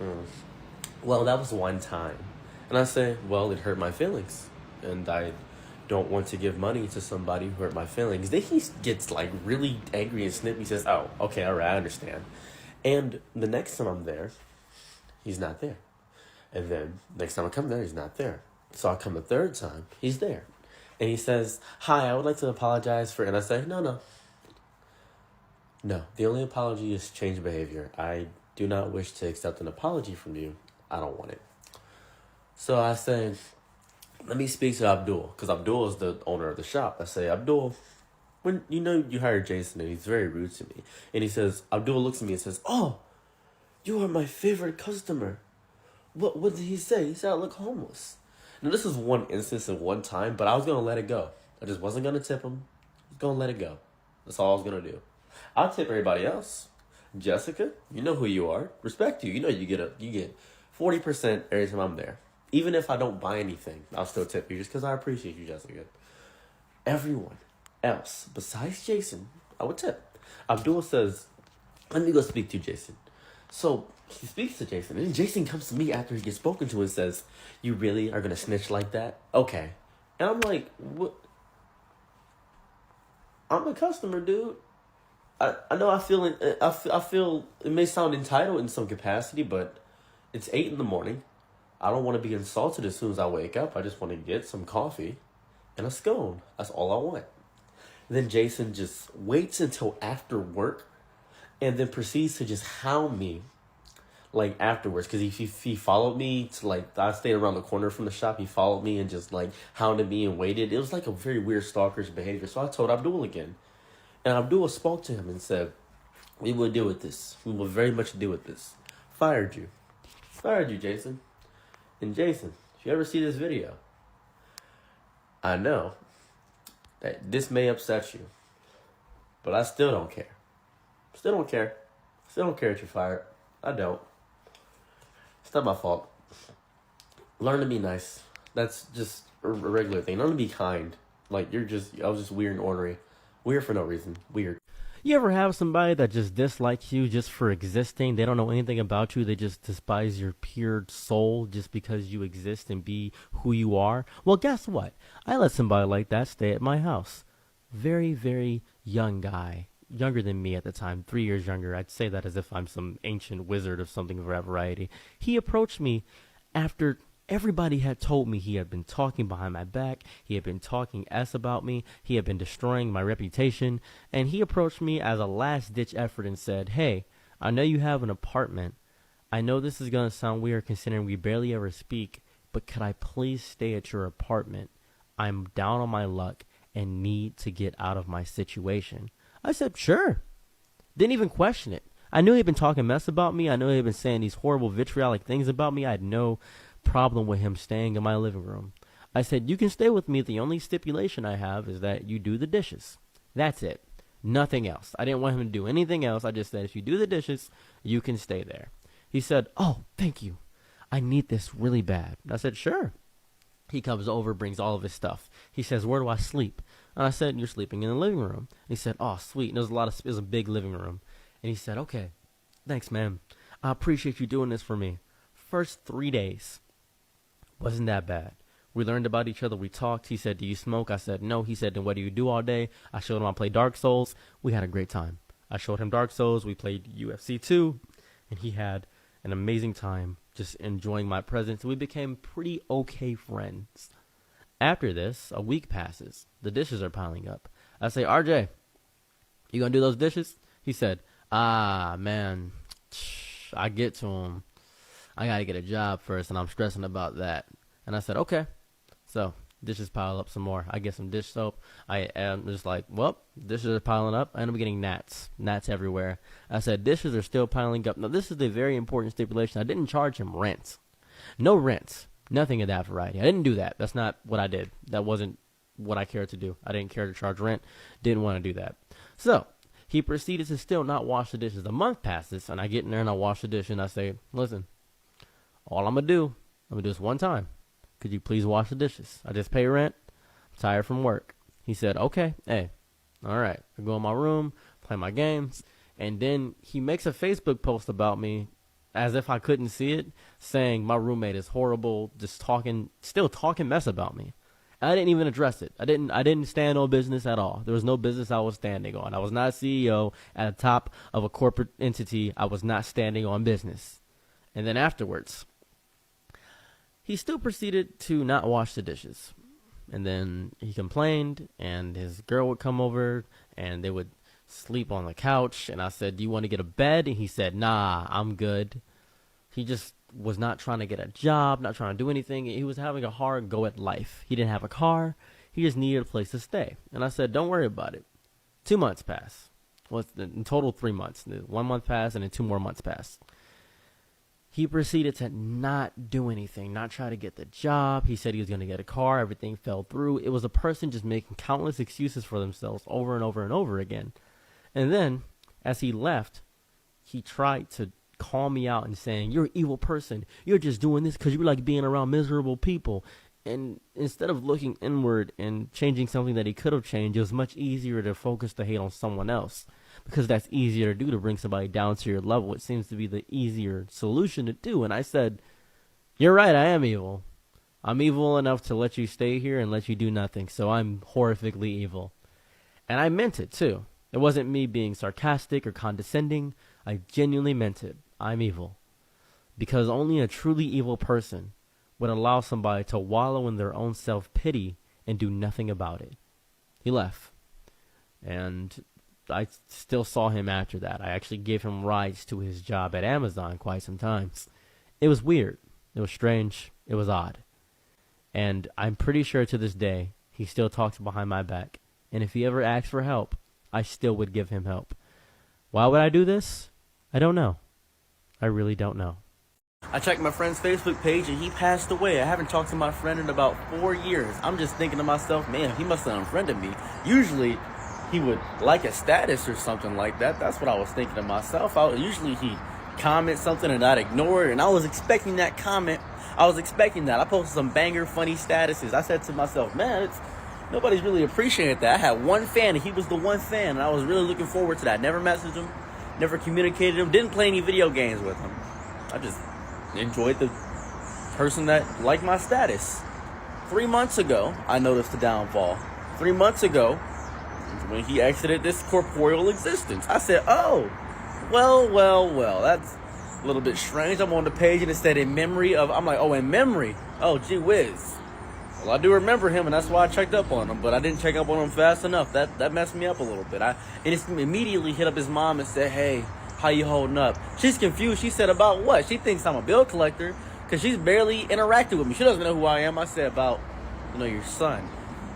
S1: well, that was one time. And I say, well, it hurt my feelings. And I don't want to give money to somebody who hurt my feelings. Then he gets like really angry and snippy. He says, oh, okay, all right, I understand. And the next time I'm there, he's not there. And then next time I come there, he's not there. So I come the third time, he's there. And he says, hi, I would like to apologize for, and I say, no. No, the only apology is change behavior. I do not wish to accept an apology from you. I don't want it. So I say, let me speak to Abdul, because Abdul is the owner of the shop. I say, Abdul, when you hired Jason and he's very rude to me. And he says, Abdul looks at me and says, oh, you are my favorite customer. What did he say? He said I look homeless. Now, this is one instance of one time, but I was going to let it go. I just wasn't going to tip him. I was going to let it go. That's all I was going to do. I'll tip everybody else. Jessica, you know who you are. Respect you. You know you get 40% every time I'm there. Even if I don't buy anything, I'll still tip you just because I appreciate you, Jessica. Everyone else, besides Jason, I would tip. Abdul says, let me go speak to Jason. So he speaks to Jason, and then Jason comes to me after he gets spoken to and says, you really are going to snitch like that? Okay. And I'm like, what? I'm a customer, dude. I know I feel it may sound entitled in some capacity, but it's 8 in the morning. I don't want to be insulted as soon as I wake up. I just want to get some coffee and a scone. That's all I want. And then Jason just waits until after work and then proceeds to just hound me like afterwards, because he followed me to, like, I stayed around the corner from the shop. He followed me and just like hounded me and waited. It was like a very weird stalkerish behavior. So I told Abdul again, and Abdul spoke to him and said, we will deal with this. We will very much deal with this. Fired you, Jason. And Jason, if you ever see this video, I know that this may upset you, but I still don't care. Still don't care that you're fired. I don't. It's not my fault. Learn to be nice. That's just a regular thing. Learn to be kind. Like, I was just weird and ornery. Weird for no reason. Weird. You ever have somebody that just dislikes you just for existing? They don't know anything about you. They just despise your pure soul just because you exist and be who you are. Well, guess what? I let somebody like that stay at my house. Very, very young guy. Younger than me at the time, 3 years younger. I'd say that as if I'm some ancient wizard of something of that variety. He approached me after
S3: Everybody had told me he had been talking behind my back. He had been talking S about me. He had been destroying my reputation. And he approached me as a last-ditch effort and said, hey, I know you have an apartment. I know this is going to sound weird considering we barely ever speak, but could I please stay at your apartment? I'm down on my luck and need to get out of my situation. I said, sure. Didn't even question it. I knew he'd been talking mess about me. I knew he'd been saying these horrible vitriolic things about me. I had no problem with him staying in my living room. I said, you can stay with me. The only stipulation I have is that you do the dishes. That's it. Nothing else. I didn't want him to do anything else. I just said, if you do the dishes, you can stay there. He said, oh, thank you. I need this really bad. I said, sure. He comes over, brings all of his stuff. He says, where do I sleep? And I said, you're sleeping in the living room. He said, oh, sweet. And it was a big living room. And he said, okay, thanks, man. I appreciate you doing this for me. First 3 days wasn't that bad. We learned about each other. We talked. He said, do you smoke? I said, no. He said, then what do you do all day? I showed him I play Dark Souls. We had a great time. I showed him Dark Souls. We played UFC 2. And he had an amazing time just enjoying my presence. We became pretty okay friends. After this, a week passes. The dishes are piling up. I say, RJ, you going to do those dishes? He said, man, I get to him. I got to get a job first, and I'm stressing about that. And I said, okay. So dishes pile up some more. I get some dish soap. I am just like, well, dishes are piling up. I end up getting gnats everywhere. I said, dishes are still piling up. Now, this is a very important stipulation. I didn't charge him rent. No rent. Nothing of that variety. I didn't do that. That's not what I did. That wasn't what I cared to do. I didn't care to charge rent. Didn't want to do that. So he proceeded to still not wash the dishes. A month passes, and I get in there and I wash the dish, and I say, listen, all I'm going to do this one time. Could you please wash the dishes? I just pay rent. I'm tired from work. He said, okay, hey, all right. I go in my room, play my games, and then he makes a Facebook post about me as if I couldn't see it, saying my roommate is horrible, still talking mess about me. I didn't even address it. I didn't stand on business at all. There was no business I was standing on. I was not a CEO at the top of a corporate entity. I was not standing on business. And then afterwards, he still proceeded to not wash the dishes. And then he complained, and his girl would come over, and they would sleep on the couch. And I said, do you want to get a bed? And he said, nah, I'm good. He just was not trying to get a job, not trying to do anything. He was having a hard go at life. He didn't have a car. He just needed a place to stay. And I said, don't worry about it. 2 months passed. Well, in total 3 months. 1 month passed, and then 2 more months passed. He proceeded to not do anything, not try to get the job. He said he was going to get a car. Everything fell through. It was a person just making countless excuses for themselves over and over and over again. And then, as he left, he tried to call me out and saying, you're an evil person. You're just doing this because you like being around miserable people. And instead of looking inward and changing something that he could have changed, it was much easier to focus the hate on someone else. Because that's easier to do, to bring somebody down to your level. It seems to be the easier solution to do. And I said, you're right, I am evil. I'm evil enough to let you stay here and let you do nothing. So I'm horrifically evil. And I meant it too. It wasn't me being sarcastic or condescending. I genuinely meant it. I'm evil. Because only a truly evil person would allow somebody to wallow in their own self-pity and do nothing about it. He left. And I still saw him after that. I actually gave him rides to his job at Amazon quite some times. It was weird. It was strange. It was odd. And I'm pretty sure to this day, he still talks behind my back. And if he ever asks for help, I still would give him help. Why would I do this? I don't know. I really don't know.
S1: I checked my friend's Facebook page and he passed away. I haven't talked to my friend in about 4 years. I'm just thinking to myself, man, he must have unfriended me. Usually he would like a status or something like that. That's what I was thinking to myself. Usually he'd comment something and I'd ignore it. And I was expecting that comment. I was expecting that. I posted some banger funny statuses. I said to myself, man, nobody's really appreciated that. I had one fan and he was the one fan. And I was really looking forward to that. Never messaged him. Never communicated him. Didn't play any video games with him. I just enjoyed the person that liked my status. 3 months ago, I noticed the downfall. 3 months ago, when he exited this corporeal existence, I said, oh, well, that's a little bit strange. I'm on the page and it said in memory of, I'm like, oh, in memory Oh, gee whiz. Well, I do remember him, and that's why I checked up on him, but I didn't check up on him fast enough. That messed me up a little bit. Immediately hit up his mom and said, hey, how you holding up? She's confused. She said, about what? She thinks I'm a bill collector because she's barely interacted with me. She doesn't know who I am. I said, about, your son.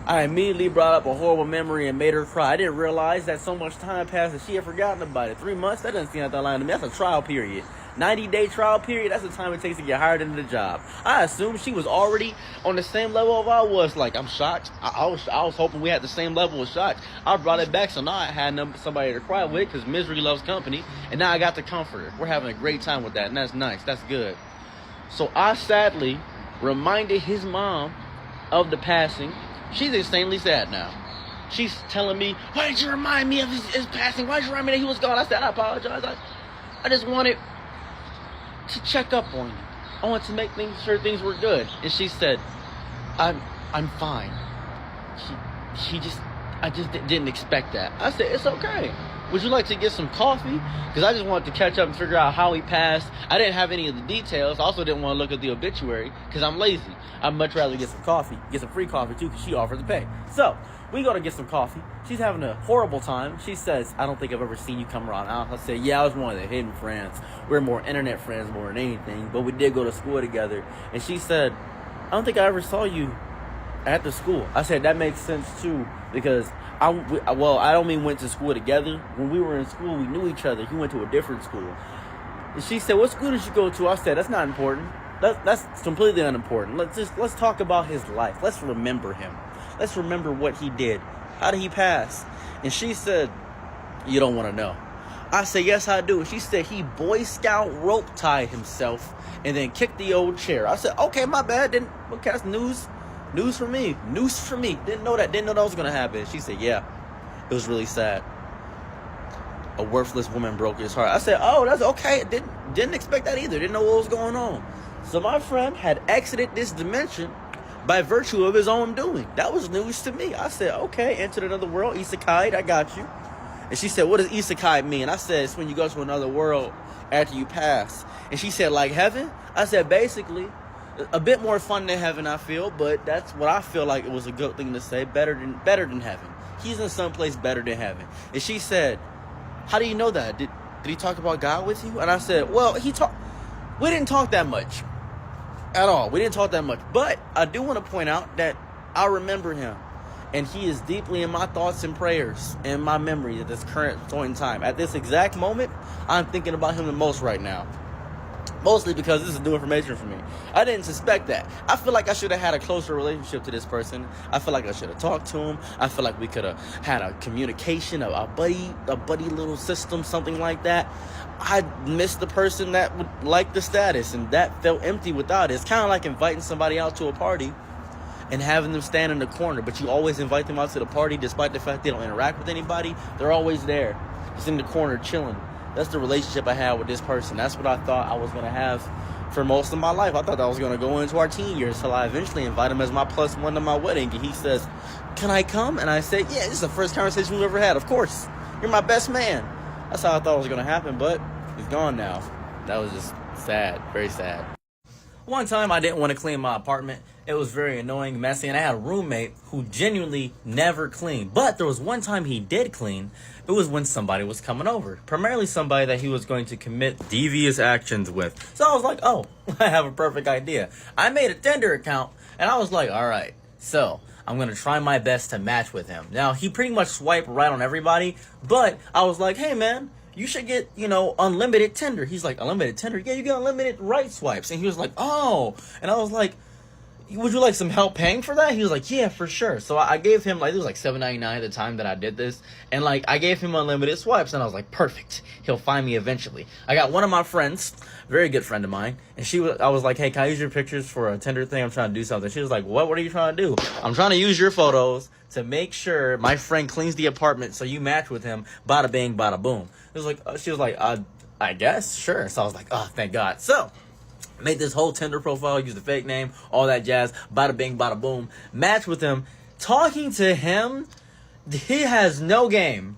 S1: I immediately brought up a horrible memory and made her cry. I didn't realize that so much time passed that she had forgotten about it. 3 months? That doesn't seem like that long to me. That's a trial period. 90-day trial period, that's the time it takes to get hired into the job. I assumed she was already on the same level of I was. Like, I'm shocked. I was hoping we had the same level of shocked. I brought it back, so now I had somebody to cry with because misery loves company. And now I got the comforter. We're having a great time with that, and that's nice. That's good. So I sadly reminded his mom of the passing. She's insanely sad now. She's telling me, why did you remind me of his passing? Why did you remind me that he was gone? I said, I apologize. I just wanted to check up on you. I want to make sure things were good. And she said, I'm fine. I just didn't expect that. I said, it's okay. Would you like to get some coffee? Because I just wanted to catch up and figure out how he passed. I didn't have any of the details. I also didn't want to look at the obituary because I'm lazy. I'd much rather get some coffee, get some free coffee too, because she offered to pay. So we go to get some coffee. She's having a horrible time. She says, I don't think I've ever seen you come around house. I said, yeah, I was one of the hidden friends. We're more internet friends more than anything, but we did go to school together. And she said, I don't think I ever saw you at the school. I said, that makes sense too, because I don't mean went to school together. When we were in school, we knew each other. He went to a different school. And she said, what school did you go to? I said, that's not important. That's completely unimportant. Let's talk about his life. Let's remember him. Let's remember what he did. How did he pass? And she said, you don't want to know. I said, yes, I do. She said he Boy Scout rope tied himself and then kicked the old chair. I said, okay, my bad. Okay, that's news for me. News for me. Didn't know that was going to happen. She said, yeah, it was really sad. A worthless woman broke his heart. I said, oh, that's okay. Didn't expect that either. Didn't know what was going on. So my friend had exited this dimension by virtue of his own doing. That was news to me. I said, okay, entered another world. Isekai, I got you. And she said, what does isekai mean? I said, it's when you go to another world after you pass. And she said, like heaven? I said, basically, a bit more fun than heaven, I feel, but that's what I feel like it was a good thing to say. Better than heaven. He's in some place better than heaven. And she said, how do you know that? Did he talk about God with you? And I said, well, we didn't talk that much. At all. We didn't talk that much. But I do want to point out that I remember him. And he is deeply in my thoughts and prayers and my memory at this current point in time. At this exact moment, I'm thinking about him the most right now. Mostly because this is new information for me. I didn't suspect that. I feel like I should have had a closer relationship to this person. I feel like I should have talked to him. I feel like we could have had a communication, a buddy little system, something like that. I missed the person that would like the status, and that felt empty without it. It's kind of like inviting somebody out to a party and having them stand in the corner, but you always invite them out to the party despite the fact they don't interact with anybody. They're always there, just in the corner chilling. That's the relationship I had with this person. That's what I thought I was going to have for most of my life. I thought I was going to go into our teen years until I eventually invite him as my +1 to my wedding. And he says, can I come? And I said, yeah, this is the first conversation we've ever had. Of course. You're my best man. That's how I thought it was going to happen, but he's gone now. That was just sad. Very sad. One time I didn't want to clean my apartment. It was very annoying, messy, and I had a roommate who genuinely never cleaned. But there was one time he did clean. It was when somebody was coming over. Primarily somebody that he was going to commit devious actions with. So I was like, oh, I have a perfect idea. I made a Tinder account, and I was like, all right, so I'm going to try my best to match with him. Now, he pretty much swiped right on everybody, but I was like, hey, man, you should get, unlimited Tinder. He's like, unlimited Tinder? Yeah, you get unlimited right swipes. And he was like, oh. And I was like, would you like some help paying for that? He was like, yeah, for sure. So I gave him, it was like $7.99 at the time that I did this. And, I gave him unlimited swipes. And I was like, perfect. He'll find me eventually. I got one of my friends, very good friend of mine. And I was like, hey, can I use your pictures for a Tinder thing? I'm trying to do something. She was like, what are you trying to do? I'm trying to use your photos to make sure my friend cleans the apartment so you match with him. Bada bing, bada boom. She was like, I guess, sure. So I was like, oh, thank God. So made this whole Tinder profile, used a fake name, all that jazz. Bada bing, bada boom. Match with him. Talking to him, he has no game.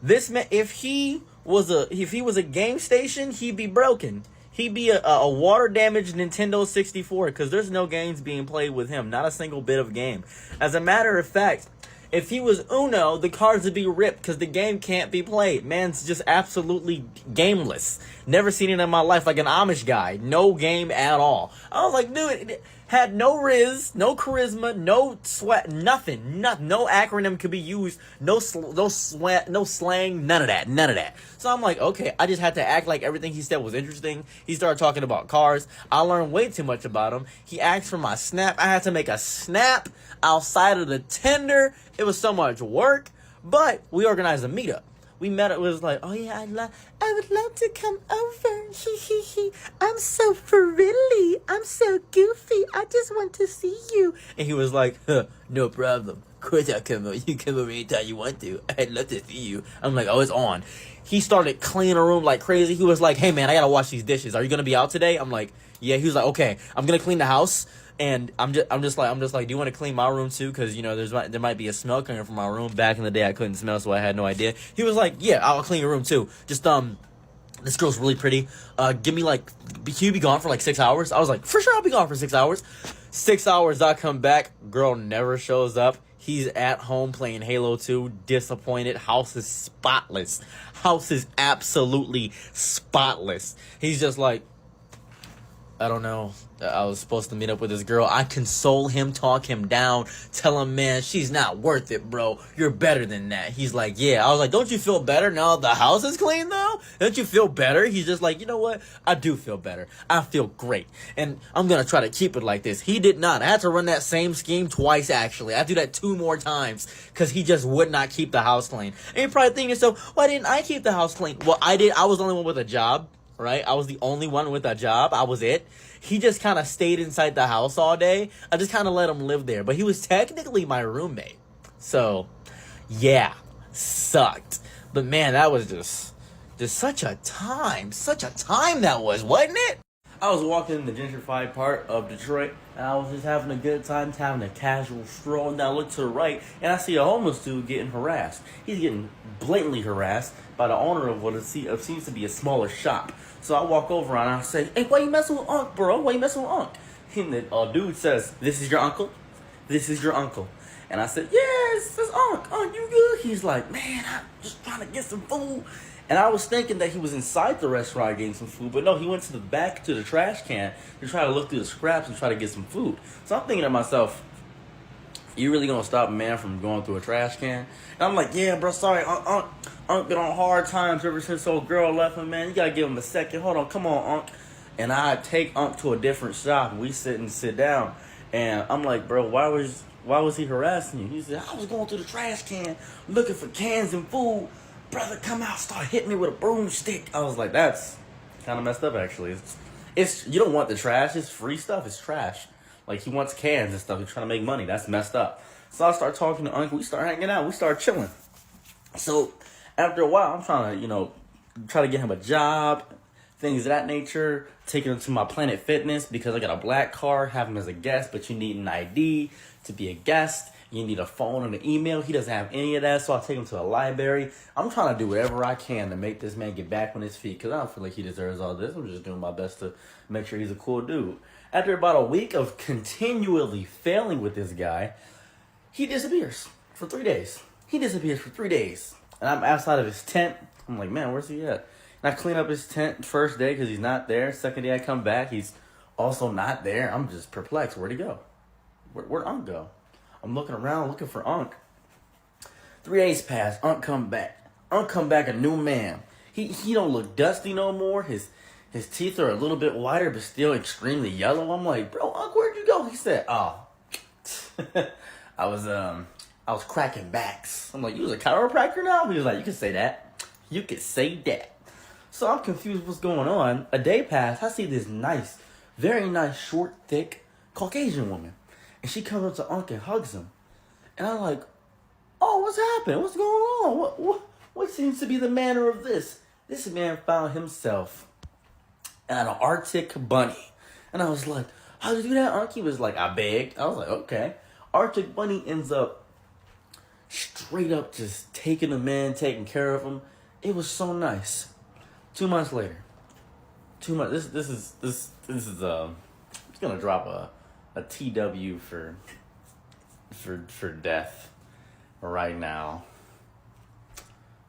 S1: This man, if he was a game station, he'd be broken.
S2: He'd be a water-damaged Nintendo 64 because there's no games being played with him. Not a single bit of game. As a matter of fact, if he was Uno, the cards would be ripped because the game can't be played. Man's just absolutely gameless. Never seen it in my life, like an Amish guy. No game at all. I was like, dude, it had no riz, no charisma, no sweat, nothing. No acronym could be used. No sweat, no slang, none of that. So I'm like, okay, I just had to act like everything he said was interesting. He started talking about cars. I learned way too much about him. He asked for my snap. I had to make a snap outside of the Tinder. It was so much work, but we organized a meetup. We met. It was like, oh yeah, I would love to come over. I'm so frilly. I'm so goofy. I just want to see you. And he was like, no problem. Of course I'll come over. You come over anytime you want to. I'd love to see you. I'm like, oh, it's on. He started cleaning the room like crazy. He was like, hey man, I gotta wash these dishes. Are you gonna be out today? I'm like, yeah. He was like, okay, I'm gonna clean the house. And I'm just like, do you want to clean my room too? Because you know, there might be a smell coming from my room. Back in the day, I couldn't smell, so I had no idea. He was like, yeah, I'll clean your room too. Just this girl's really pretty. Give me like, can you be gone for like 6 hours? I was like, for sure, I'll be gone for 6 hours. 6 hours, I come back. Girl never shows up. He's at home playing Halo 2, disappointed. House is spotless. House is absolutely spotless. He's just like, I don't know. I was supposed to meet up with this girl. I console him, talk him down, tell him, man, she's not worth it, bro. You're better than that. He's like, yeah. I was like, don't you feel better now the house is clean, though? Don't you feel better? He's just like, you know what? I do feel better. I feel great. And I'm going to try to keep it like this. He did not. I had to run that same scheme twice, actually. I had to do that 2 more times because he just would not keep the house clean. And you're probably thinking to yourself, why didn't I keep the house clean? Well, I did. I was the only one with a job. Right? I was the only one with a job. I was it. He just kind of stayed inside the house all day. I just kind of let him live there. But he was technically my roommate. So, yeah. Sucked. But man, that was just such a time. Such a time that was, wasn't it? I was walking in the gentrified part of Detroit, and I was just having a good time, having a casual stroll, and I look to the right, and I see a homeless dude getting harassed. He's getting blatantly harassed by the owner of what seems to be a smaller shop. So I walk over and I say, hey, why you messing with Unc, bro? Why you messing with Unc? And the dude says, this is your uncle? This is your uncle. And I said, yes, it's Unc. Unc, you good? He's like, man, I'm just trying to get some food. And I was thinking that he was inside the restaurant getting some food, but no, he went to the back to the trash can to try to look through the scraps and try to get some food. So I'm thinking to myself, you really gonna stop a man from going through a trash can? And I'm like, yeah, bro, sorry, Unc been on hard times ever since old girl left him, man. You gotta give him a second. Hold on, come on, Unc. And I take Unc to a different shop, and we sit down. And I'm like, bro, why was he harassing you? He said, I was going through the trash can looking for cans and food. Brother, come out, start hitting me with a broomstick. I was like, that's kind of messed up, actually. It's you don't want the trash. It's free stuff. It's trash. Like, he wants cans and stuff. He's trying to make money. That's messed up. So I start talking to Uncle. We start hanging out. We start chilling. So after a while, I'm trying to, try to get him a job, things of that nature. Taking him to my Planet Fitness because I got a black card. Have him as a guest, but you need an ID to be a guest. You need a phone and an email. He doesn't have any of that, so I take him to a library. I'm trying to do whatever I can to make this man get back on his feet because I don't feel like he deserves all this. I'm just doing my best to make sure he's a cool dude. After about a week of continually failing with this guy, he disappears for 3 days. And I'm outside of his tent. I'm like, man, where's he at? And I clean up his tent first day because he's not there. Second day I come back, he's also not there. I'm just perplexed. Where'd he go? Where'd Unc go? I'm looking around looking for Unc. 3 days pass. Unc come back. Unc come back a new man. He don't look dusty no more. His teeth are a little bit whiter, but still extremely yellow. I'm like, bro, Unc, where'd you go? He said, oh, I was cracking backs. I'm like, you was a chiropractor now? He was like, you can say that. You can say that. So I'm confused what's going on. A day passed. I see this nice, very nice, short, thick Caucasian woman. And she comes up to Unc and hugs him. And I'm like, oh, what's happened? What's going on? What seems to be the manner of this? This man found himself at an Arctic bunny. And I was like, how'd you do that, Unc? He was like, I begged. I was like, okay. Arctic bunny ends up straight up just taking him in, taking care of him. It was so nice. 2 months later, too much. This is it's gonna drop a TW for death right now.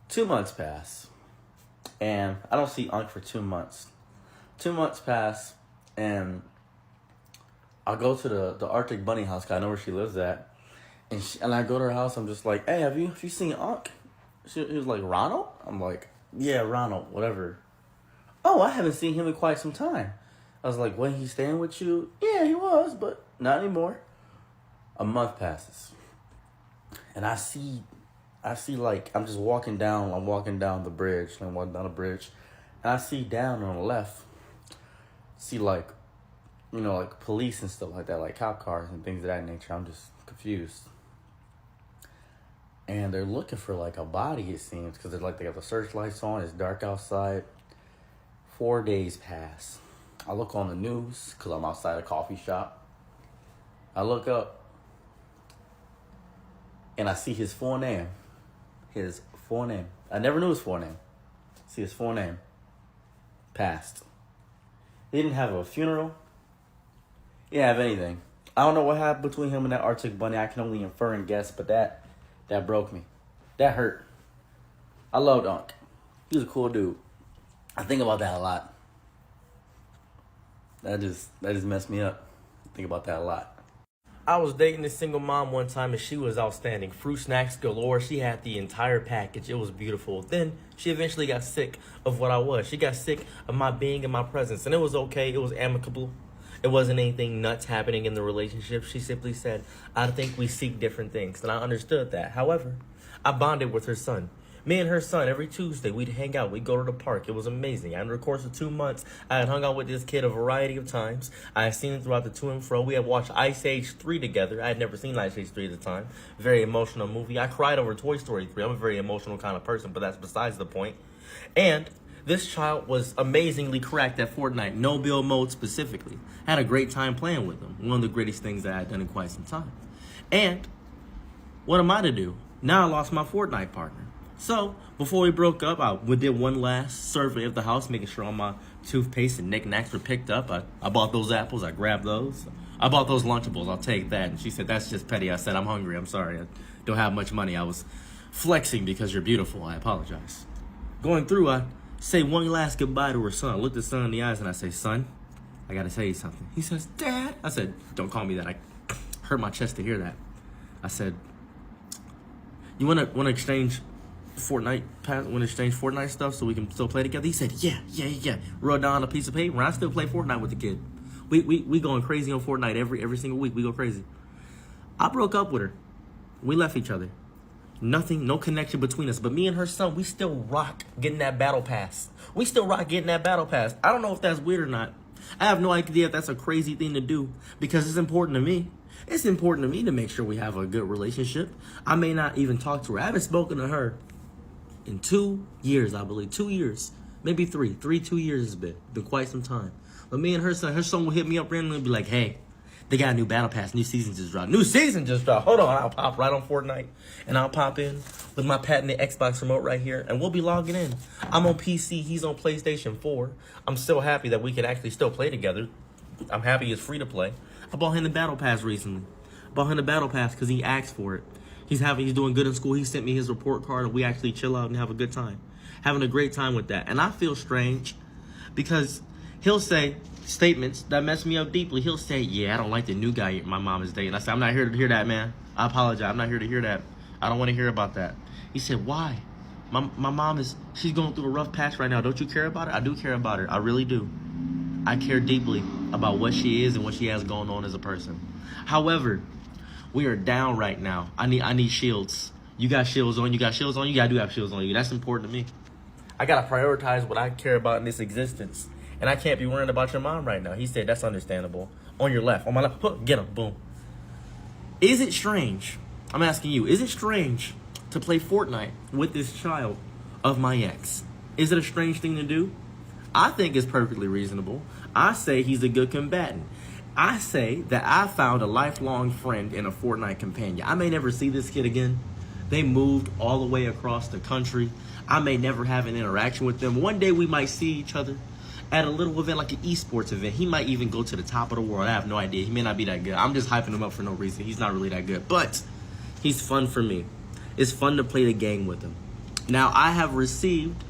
S2: 2 months pass, and I don't see Unc for 2 months. 2 months pass, and I go to the Arctic Bunny house, 'cause I know where she lives at. And I go to her house, I'm just like, hey, have you seen Unc? He was like, Ronald? I'm like, yeah, Ronald, whatever. Oh, I haven't seen him in quite some time. I was like, when he's staying with you? Yeah, he was, but not anymore. A month passes. And I see like, I'm walking down the bridge, and I see down on the left, see like, like police and stuff like that, like cop cars and things of that nature. I'm just confused. And they're looking for like a body, it seems, because they got the searchlights on, it's dark outside. 4 days pass. I look on the news, because I'm outside a coffee shop. I look up, and I see his full name. I never knew his full name. See his full name. Passed. He didn't have a funeral. He didn't have anything. I don't know what happened between him and that Arctic Bunny. I can only infer and guess, but that broke me. That hurt. I loved Unc. He was a cool dude. I think about that a lot. That just messed me up. I think about that a lot.
S3: I was dating a single mom one time, and she was outstanding. Fruit snacks galore. She had the entire package. It was beautiful. Then she eventually got sick of what I was. She got sick of my being in my presence, and it was okay. It was amicable. It wasn't anything nuts happening in the relationship. She simply said, I think we seek different things. And I understood that. However, I bonded with her son. Me and her son, every Tuesday, we'd hang out. We'd go to the park. It was amazing. And in the course of 2 months, I had hung out with this kid a variety of times. I had seen him throughout the to and fro. We had watched Ice Age 3 together. I had never seen Ice Age 3 at the time. Very emotional movie. I cried over Toy Story 3. I'm a very emotional kind of person, but that's besides the point. And this child was amazingly cracked at Fortnite, no build mode specifically. Had a great time playing with him. One of the greatest things that I had done in quite some time. And what am I to do? Now I lost my Fortnite partner. So, before we broke up, we did one last survey of the house, making sure all my toothpaste and knickknacks were picked up. I bought those apples. I grabbed those. I bought those Lunchables. I'll take that. And she said, that's just petty. I said, I'm hungry. I'm sorry. I don't have much money. I was flexing because you're beautiful. I apologize. Going through, I say one last goodbye to her son. I looked the son in the eyes and I say, son, I got to tell you something. He says, Dad. I said, don't call me that. I hurt my chest to hear that. I said, you want to exchange Fortnite stuff so we can still play together? He said, yeah. Wrote down a piece of paper, and I still play Fortnite with the kid. We going crazy on Fortnite every single week. We go crazy. I broke up with her. We left each other. Nothing, no connection between us. But me and her son, we still rock getting that battle pass. I don't know if that's weird or not. I have no idea if that's a crazy thing to do, because it's important to me. It's important to me to make sure we have a good relationship. I may not even talk to her. I haven't spoken to her in 2 years, I believe. 2 years. Maybe 3. 2 years has been quite some time. But me and her son will hit me up randomly and be like, hey, they got a new battle pass. New season just dropped. Hold on. I'll pop right on Fortnite. And I'll pop in with my patented Xbox remote right here. And we'll be logging in. I'm on PC. He's on PlayStation 4. I'm still happy that we can actually still play together. I'm happy it's free to play. I bought him the battle pass recently. Because he asked for it. He's doing good in school. He sent me his report card, and we actually chill out and have a good time. Having a great time with that. And I feel strange because he'll say statements that mess me up deeply. He'll say, yeah, I don't like the new guy my mom is dating. I said, I'm not here to hear that, man. I apologize. I'm not here to hear that. I don't want to hear about that. He said, why? My mom she's going through a rough patch right now. Don't you care about her? I do care about her. I really do. I care deeply about what she is and what she has going on as a person. However, we are down right now. I need shields. You got shields on. You do have shields on you. That's important to me. I got to prioritize what I care about in this existence. And I can't be worrying about your mom right now. He said, that's understandable. On your left. On my left. Get him. Boom. Is it strange? I'm asking you. Is it strange to play Fortnite with this child of my ex? Is it a strange thing to do? I think it's perfectly reasonable. I say he's a good combatant. I say that I found a lifelong friend in a Fortnite companion. I may never see this kid again. They moved all the way across the country. I may never have an interaction with them. One day we might see each other.
S1: at a little event like an esports event. He might even go to the top of the world. I have no idea. He may not be that good. I'm just hyping him up for no reason. He's not really that good. But he's fun for me. It's fun to play the game with him. Now, I have received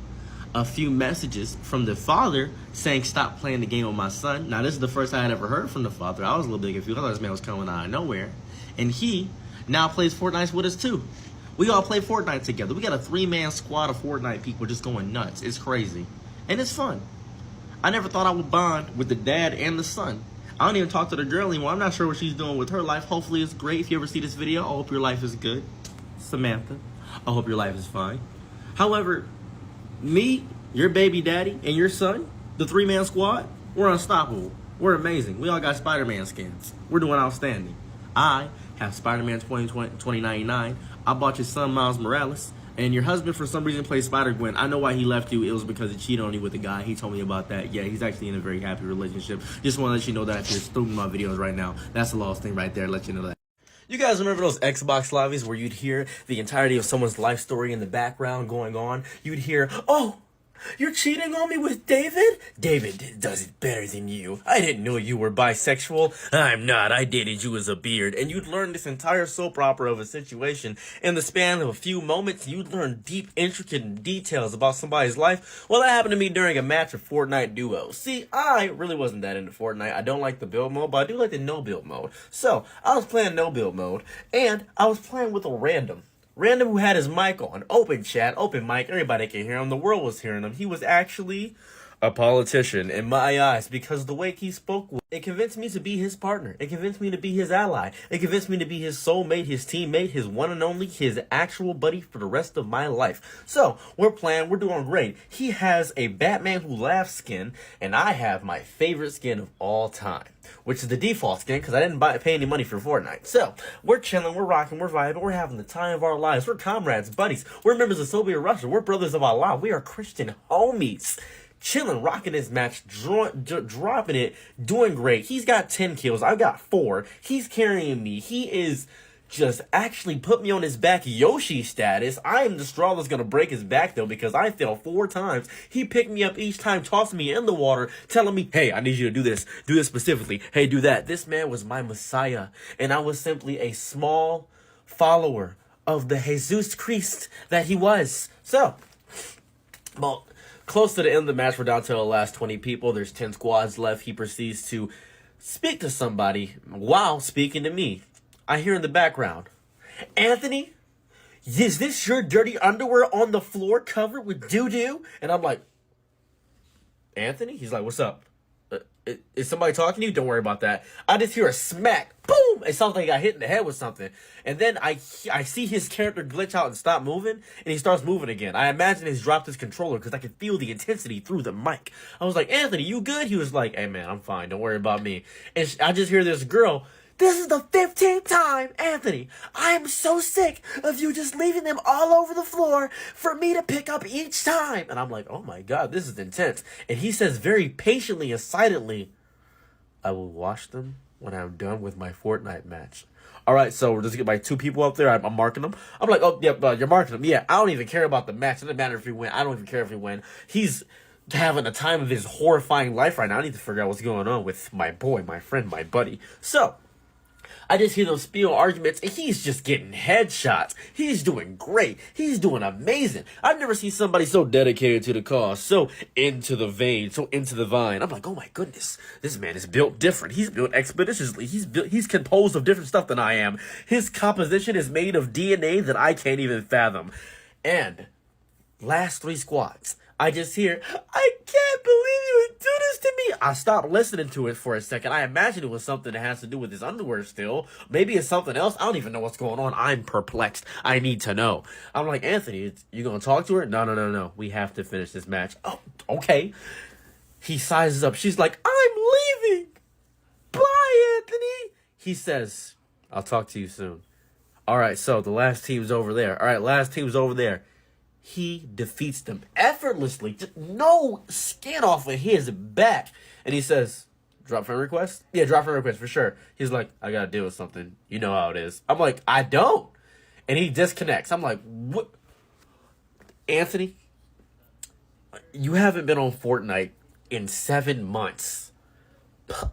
S1: a few messages from the father saying stop playing the game with my son. Now, this is the first I had ever heard from the father. I was a little bit confused. I thought this man was coming out of nowhere. And he now plays Fortnite with us too. We all play Fortnite together. We got a 3-man squad of Fortnite people just going nuts. It's crazy. And it's fun. I never thought I would bond with the dad and the son. I don't even talk to the girl anymore. I'm not sure what she's doing with her life. Hopefully it's great. If you ever see this video, I hope your life is good. Samantha, I hope your life is fine. However, me, your baby daddy, and your son, the 3-man squad, we're unstoppable. We're amazing. We all got Spider-Man skins. We're doing outstanding. I have Spider-Man 2099. I bought your son Miles Morales. And your husband, for some reason, plays Spider-Gwen. I know why he left you. It was because he cheated on you with a guy. He told me about that. Yeah, he's actually in a very happy relationship. Just want to let you know that if you're streaming my videos right now, that's the last thing right there. Let you know that. You guys remember those Xbox lobbies where you'd hear the entirety of someone's life story in the background going on? You'd hear, oh, you're cheating on me with David? David does it better than you. I didn't know you were bisexual. I'm not. I dated you as a beard. And you'd learn this entire soap opera of a situation in the span of a few moments. You'd learn deep, intricate details about somebody's life. Well, that happened to me during a match of Fortnite duo. See, I really wasn't that into Fortnite. I don't like the build mode, but I do like the no build mode. So, I was playing no build mode, and I was playing with a random who had his mic on, open chat, open mic, everybody could hear him, the world was hearing him. He was actually a politician in my eyes because the way he spoke, it convinced me to be his partner. It convinced me to be his ally. It convinced me to be his soulmate, his teammate, his one and only, his actual buddy for the rest of my life. So, we're playing, we're doing great. He has a Batman Who Laughs skin, and I have my favorite skin of all time, which is the default skin because I didn't pay any money for Fortnite. So, we're chilling, we're rocking, we're vibing, we're having the time of our lives. We're comrades, buddies. We're members of Soviet Russia. We're brothers of Allah. We are Christian homies. Chilling, rocking this match, dropping it, doing great. He's got 10 kills. I've got 4. He's carrying me. He is just actually put me on his back Yoshi status. I am the straw that's going to break his back, though, because I fell 4 times. He picked me up each time, tossing me in the water, telling me, hey, I need you to do this specifically. Hey, do that. This man was my messiah, and I was simply a small follower of the Jesus Christ that he was. So, well, close to the end of the match, we're down to the last 20 people. There's 10 squads left. He proceeds to speak to somebody while speaking to me. I hear in the background, Anthony, is this your dirty underwear on the floor covered with doo-doo? And I'm like, Anthony? He's like, what's up? Is somebody talking to you? Don't worry about that. I just hear a smack. Boom! It sounds like he got hit in the head with something. And then I see his character glitch out and stop moving, and he starts moving again. I imagine he's dropped his controller because I could feel the intensity through the mic. I was like, Anthony, you good? He was like, hey, man, I'm fine. Don't worry about me. And I just hear this girl, this is the 15th time, Anthony. I am so sick of you just leaving them all over the floor for me to pick up each time. And I'm like, oh my God, this is intense. And he says very patiently and silently, I will wash them when I'm done with my Fortnite match. All right, so we're just get my 2 people up there. I'm marking them. I'm like, oh, yeah, you're marking them. Yeah, I don't even care about the match. It doesn't matter if we win. I don't even care if we win. He's having a time of his horrifying life right now. I need to figure out what's going on with my boy, my friend, my buddy. So, I just hear those spiel arguments, and he's just getting headshots. He's doing great. He's doing amazing. I've never seen somebody so dedicated to the cause, so into the vein, so into the vine. I'm like, oh my goodness, this man is built different. He's built expeditiously. He's composed of different stuff than I am. His composition is made of DNA that I can't even fathom. And last 3 squads, I just hear, I can't believe you would do this to me. I stopped listening to it for a second. I imagine it was something that has to do with his underwear still. Maybe it's something else. I don't even know what's going on. I'm perplexed. I need to know. I'm like, Anthony, you going to talk to her? No. We have to finish this match. Oh, okay. He sizes up. She's like, I'm leaving. Bye, Anthony. He says, I'll talk to you soon. All right, so the last team's over there. All right, last team's over there. He defeats them effortlessly. Just no skin off of his back. And he says, drop friend request? Yeah, drop friend request for sure. He's like, I gotta deal with something. You know how it is. I'm like, I don't. And he disconnects. I'm like, what? Anthony, you haven't been on Fortnite
S2: in 7 months.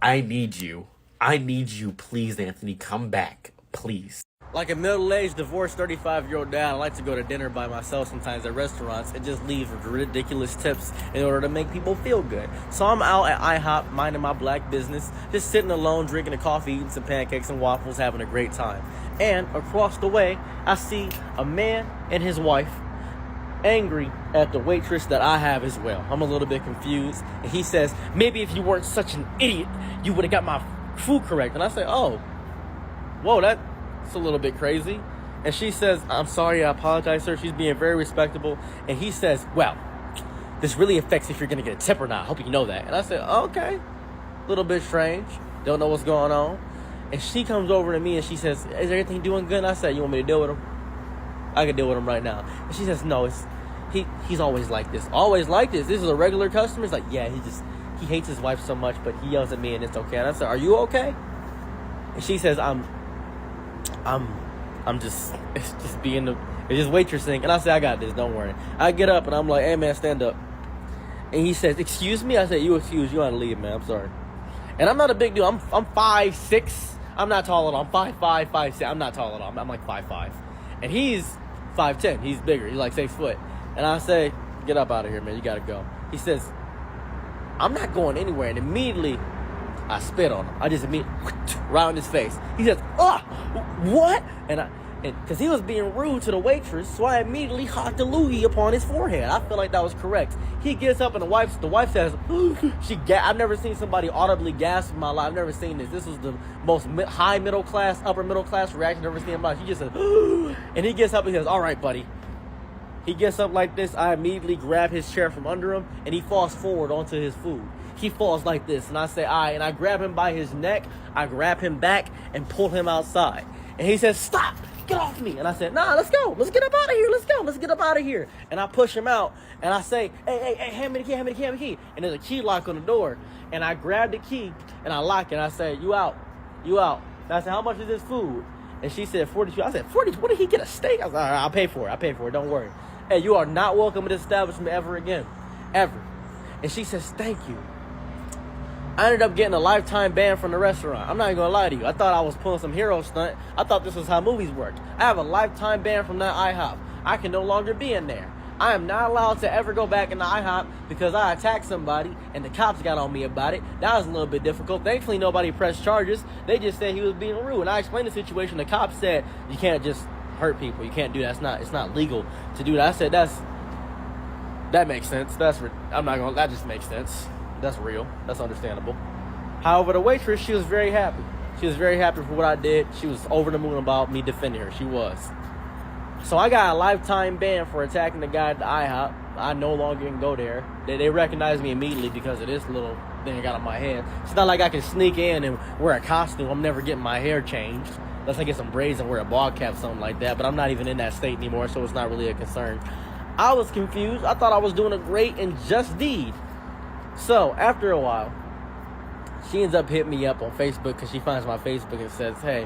S2: I need you. I need you, please, Anthony. Come back, please.
S1: Like a middle-aged, divorced 35-year-old dad, I like to go to dinner by myself sometimes at restaurants and just leave ridiculous tips in order to make people feel good. So I'm out at IHOP, minding my black business, just sitting alone, drinking a coffee, eating some pancakes and waffles, having a great time. And across the way, I see a man and his wife angry at the waitress that I have as well. I'm a little bit confused. And he says, maybe if you weren't such an idiot, you would have got my food correct. And I say, oh, whoa, that's a little bit crazy. And she says, I'm sorry, I apologize, sir. She's being very respectable. And he says, well, this really affects if you're going to get a tip or not. I hope you know that. And I said, okay. A little bit strange. Don't know what's going on. And she comes over to me and she says, is everything doing good? And I said, you want me to deal with him? I can deal with him right now. And she says, no, he's always like this. Always like this. This is a regular customer? It's like, yeah, he hates his wife so much, but he yells at me and it's okay. And I said, are you okay? And she says, it's just waitressing. And I say, I got this, don't worry. I get up and I'm like, hey man, stand up. And he says, excuse me? I said, you gotta leave, man, I'm sorry. And I'm not a big dude, I'm 5'6". I'm not tall at all, I'm 5'5", 5'6". I'm not tall at all, I'm like 5'5". And he's 5'10", he's bigger, he's like 6 foot. And I say, get up out of here, man, you gotta go. He says, I'm not going anywhere. And immediately, I spit on him. I just immediately, right in his face. He says, oh, what? And because he was being rude to the waitress, so I immediately hocked a loogie upon his forehead. I feel like that was correct. He gets up and the wife says, I've never seen somebody audibly gasp in my life. I've never seen this. This was the most high middle class, upper middle class reaction I've ever seen in my life. She just says, and he gets up and says, all right, buddy. He gets up like this. I immediately grab his chair from under him and he falls forward onto his food. He falls like this, and I say, all right, and I grab him by his neck, I grab him back, and pull him outside. And he says, stop, get off me. And I said, nah, let's go, let's get up out of here, let's get up out of here. And I push him out, and I say, hey, hand me the key. And there's a key lock on the door. And I grab the key, and I lock it, and I say, you out. And I said, how much is this food? And she said, 42. I said, 40, what did he get, a steak? I was like, all right, I'll pay for it, don't worry. Hey, you are not welcome in this establishment ever again, ever. And she says, thank you. I ended up getting a lifetime ban from the restaurant. I'm not even gonna lie to you. I thought I was pulling some hero stunt. I thought this was how movies worked. I have a lifetime ban from that IHOP. I can no longer be in there. I am not allowed to ever go back in the IHOP because I attacked somebody and the cops got on me about it. That was a little bit difficult. Thankfully, nobody pressed charges. They just said he was being rude. And I explained the situation. The cops said, you can't just hurt people. You can't do that. It's not legal to do that. I said, that makes sense. That just makes sense. That's real. That's understandable. However, the waitress, she was very happy. She was very happy for what I did. She was over the moon about me defending her. She was. So I got a lifetime ban for attacking the guy at the IHOP. I no longer can go there. They recognized me immediately because of this little thing I got on my head. It's not like I can sneak in and wear a costume. I'm never getting my hair changed. Unless I get some braids and wear a bald cap, something like that. But I'm not even in that state anymore, so it's not really a concern. I was confused. I thought I was doing a great and just deed. So, after a while, she ends up hitting me up on Facebook because she finds my Facebook and says, hey,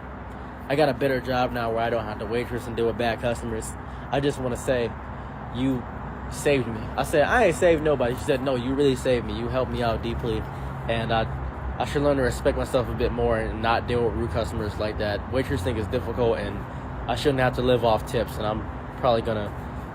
S1: I got a better job now where I don't have to waitress and deal with bad customers. I just want to say, you saved me. I said, I ain't saved nobody. She said, no, you really saved me. You helped me out deeply. And I should learn to respect myself a bit more and not deal with rude customers like that. Waitressing is difficult and I shouldn't have to live off tips. And I'm probably going to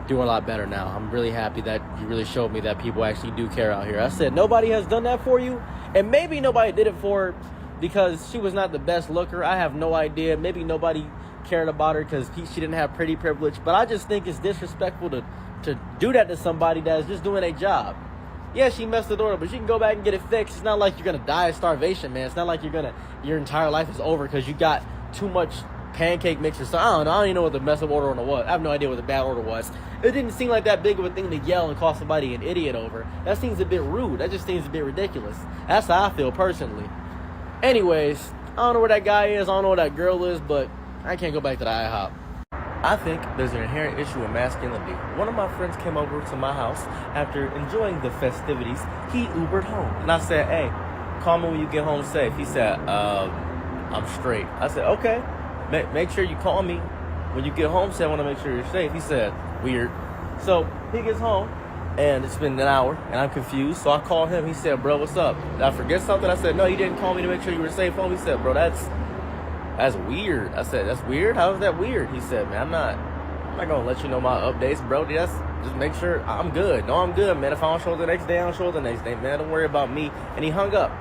S1: do a lot better now. I'm really happy that you really showed me that people actually do care out here. I said, nobody has done that for you? And maybe nobody did it for her because she was not the best looker. I have no idea. Maybe nobody cared about her because she didn't have pretty privilege. But I just think it's disrespectful to do that to somebody that is just doing a job. Yeah, she messed the door up, but she can go back and get it fixed. It's not like you're going to die of starvation, man. It's not like your entire life is over because you got too much pancake mix or something. I don't know. I don't even know what the mess up order was. I have no idea what the bad order was. It didn't seem like that big of a thing to yell and call somebody an idiot over. That seems a bit rude. That just seems a bit ridiculous. That's how I feel personally. Anyways, I don't know where that guy is. I don't know where that girl is, but I can't go back to the IHOP. I think there's an inherent issue with masculinity. One of my friends came over to my house after enjoying the festivities. He Ubered home. And I said, hey, call me when you get home safe. He said, I'm straight. I said, okay. Make sure you call me when you get home. Said I want to make sure you're safe. He said, weird. So he gets home And it's been an hour, and I'm confused. So I called him. He said, bro, what's up? Did I forget something? I said, no, you didn't call me to make sure you were safe home. He said, bro, that's weird. I said, that's weird? How is that weird? He said, man, I'm not going to let you know my updates, bro. That's just make sure I'm good. No, I'm good, man. If I don't show the next day, I don't show the next day, man. Don't worry about me. And he hung up.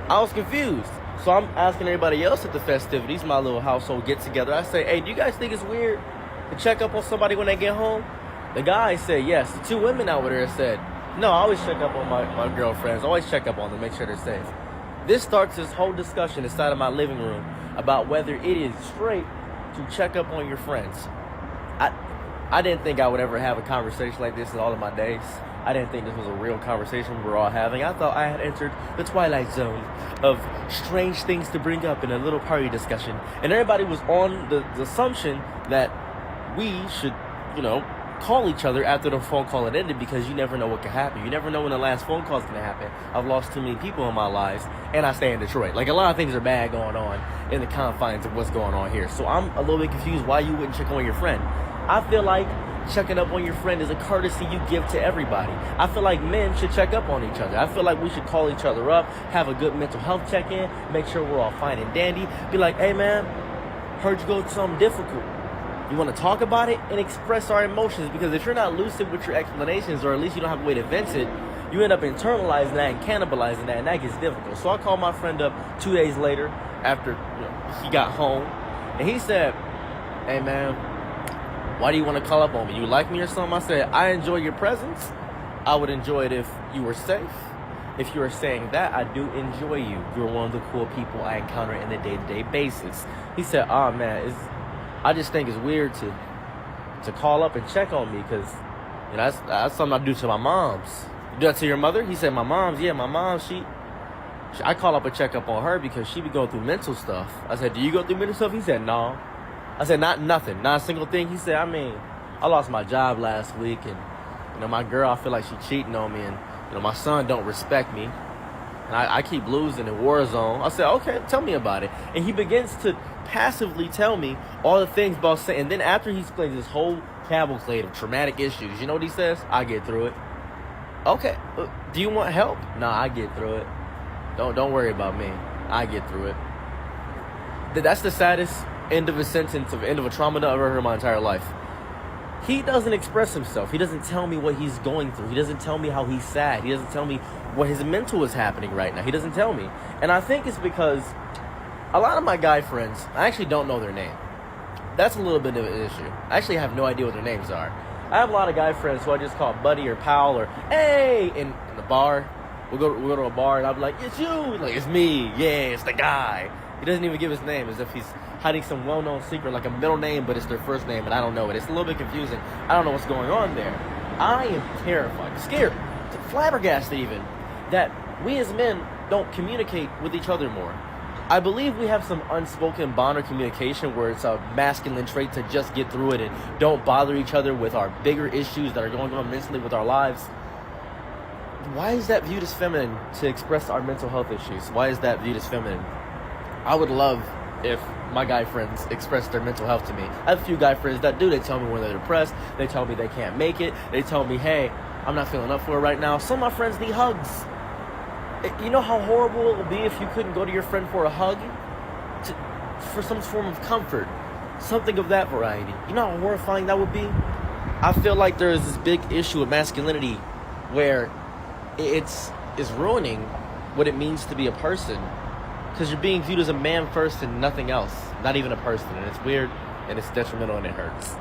S1: I was confused. So I'm asking everybody else at the festivities, my little household get-together. I say, hey, do you guys think it's weird to check up on somebody when they get home? The guy said yes. The two women over there said, no, I always check up on my girlfriends. I always check up on them, make sure they're safe. This starts this whole discussion inside of my living room about whether it is straight to check up on your friends. I didn't think I would ever have a conversation like this in all of my days. I didn't think this was a real conversation we were all having. I thought I had entered the twilight zone of strange things to bring up in a little party discussion. And everybody was on the assumption that we should, call each other after the phone call had ended, because you never know what could happen. You never know when the last phone call is going to happen. I've lost too many people in my lives, and I stay in Detroit. Like, a lot of things are bad going on in the confines of what's going on here. So I'm a little bit confused why you wouldn't check on your friend. I feel like checking up on your friend is a courtesy you give to everybody. I feel like men should check up on each other. I feel like we should call each other up, have a good mental health check-in, make sure we're all fine and dandy. Be like, hey man, heard you go through something difficult. You want to talk about it and express our emotions, because if you're not lucid with your explanations, or at least you don't have a way to vent it, you end up internalizing that and cannibalizing that, and that gets difficult. So I called my friend up 2 days later after he got home, and he said, hey man, why do you want to call up on me? You like me or something? I said, I enjoy your presence. I would enjoy it if you were safe. If you are saying that, I do enjoy you. You're one of the cool people I encounter in the day-to-day basis. He said, oh man, I just think it's weird to call up and check on me, because that's something I do to my moms. You do that to your mother? He said, my mom's, yeah, my mom, I call up and check up on her because she be going through mental stuff. I said, do you go through mental stuff? He said, no. I said, nothing, not a single thing. He said, I lost my job last week, and my girl, I feel like she cheating on me, and my son don't respect me, and I keep losing in Warzone. I said, okay, tell me about it. And he begins to passively tell me all the things about saying, and then after he explains this whole cavalcade of traumatic issues, you know what he says? I get through it. Okay, do you want help? Nah, I get through it. Don't worry about me. I get through it. That's the saddest end of a sentence, end of a trauma I've ever heard in my entire life. He doesn't express himself. He doesn't tell me what he's going through. He doesn't tell me how he's sad. He doesn't tell me what his mental is happening right now. He doesn't tell me. And I think it's because a lot of my guy friends, I actually don't know their name. That's a little bit of an issue. I actually have no idea what their names are. I have a lot of guy friends who I just call buddy or pal or hey in the bar. We'll go to a bar and I'll be like, it's you. Like, it's me. Yeah, it's the guy. He doesn't even give his name, as if he's hiding some well-known secret, like a middle name, but it's their first name, and I don't know it. It's a little bit confusing. I don't know what's going on there. I am terrified, scared, flabbergasted even, that we as men don't communicate with each other more. I believe we have some unspoken bond or communication where it's a masculine trait to just get through it and don't bother each other with our bigger issues that are going on mentally with our lives. Why is that viewed as feminine to express our mental health issues? Why is that viewed as feminine? I would love if my guy friends express their mental health to me. I have a few guy friends that do. They tell me when they're depressed. They tell me they can't make it. They tell me, hey, I'm not feeling up for it right now. Some of my friends need hugs. You know how horrible it would be if you couldn't go to your friend for a hug? For some form of comfort. Something of that variety. You know how horrifying that would be? I feel like there is this big issue with masculinity where it's ruining what it means to be a person. Because you're being viewed as a man first and nothing else. Not even a person. And it's weird, and it's detrimental, and it hurts.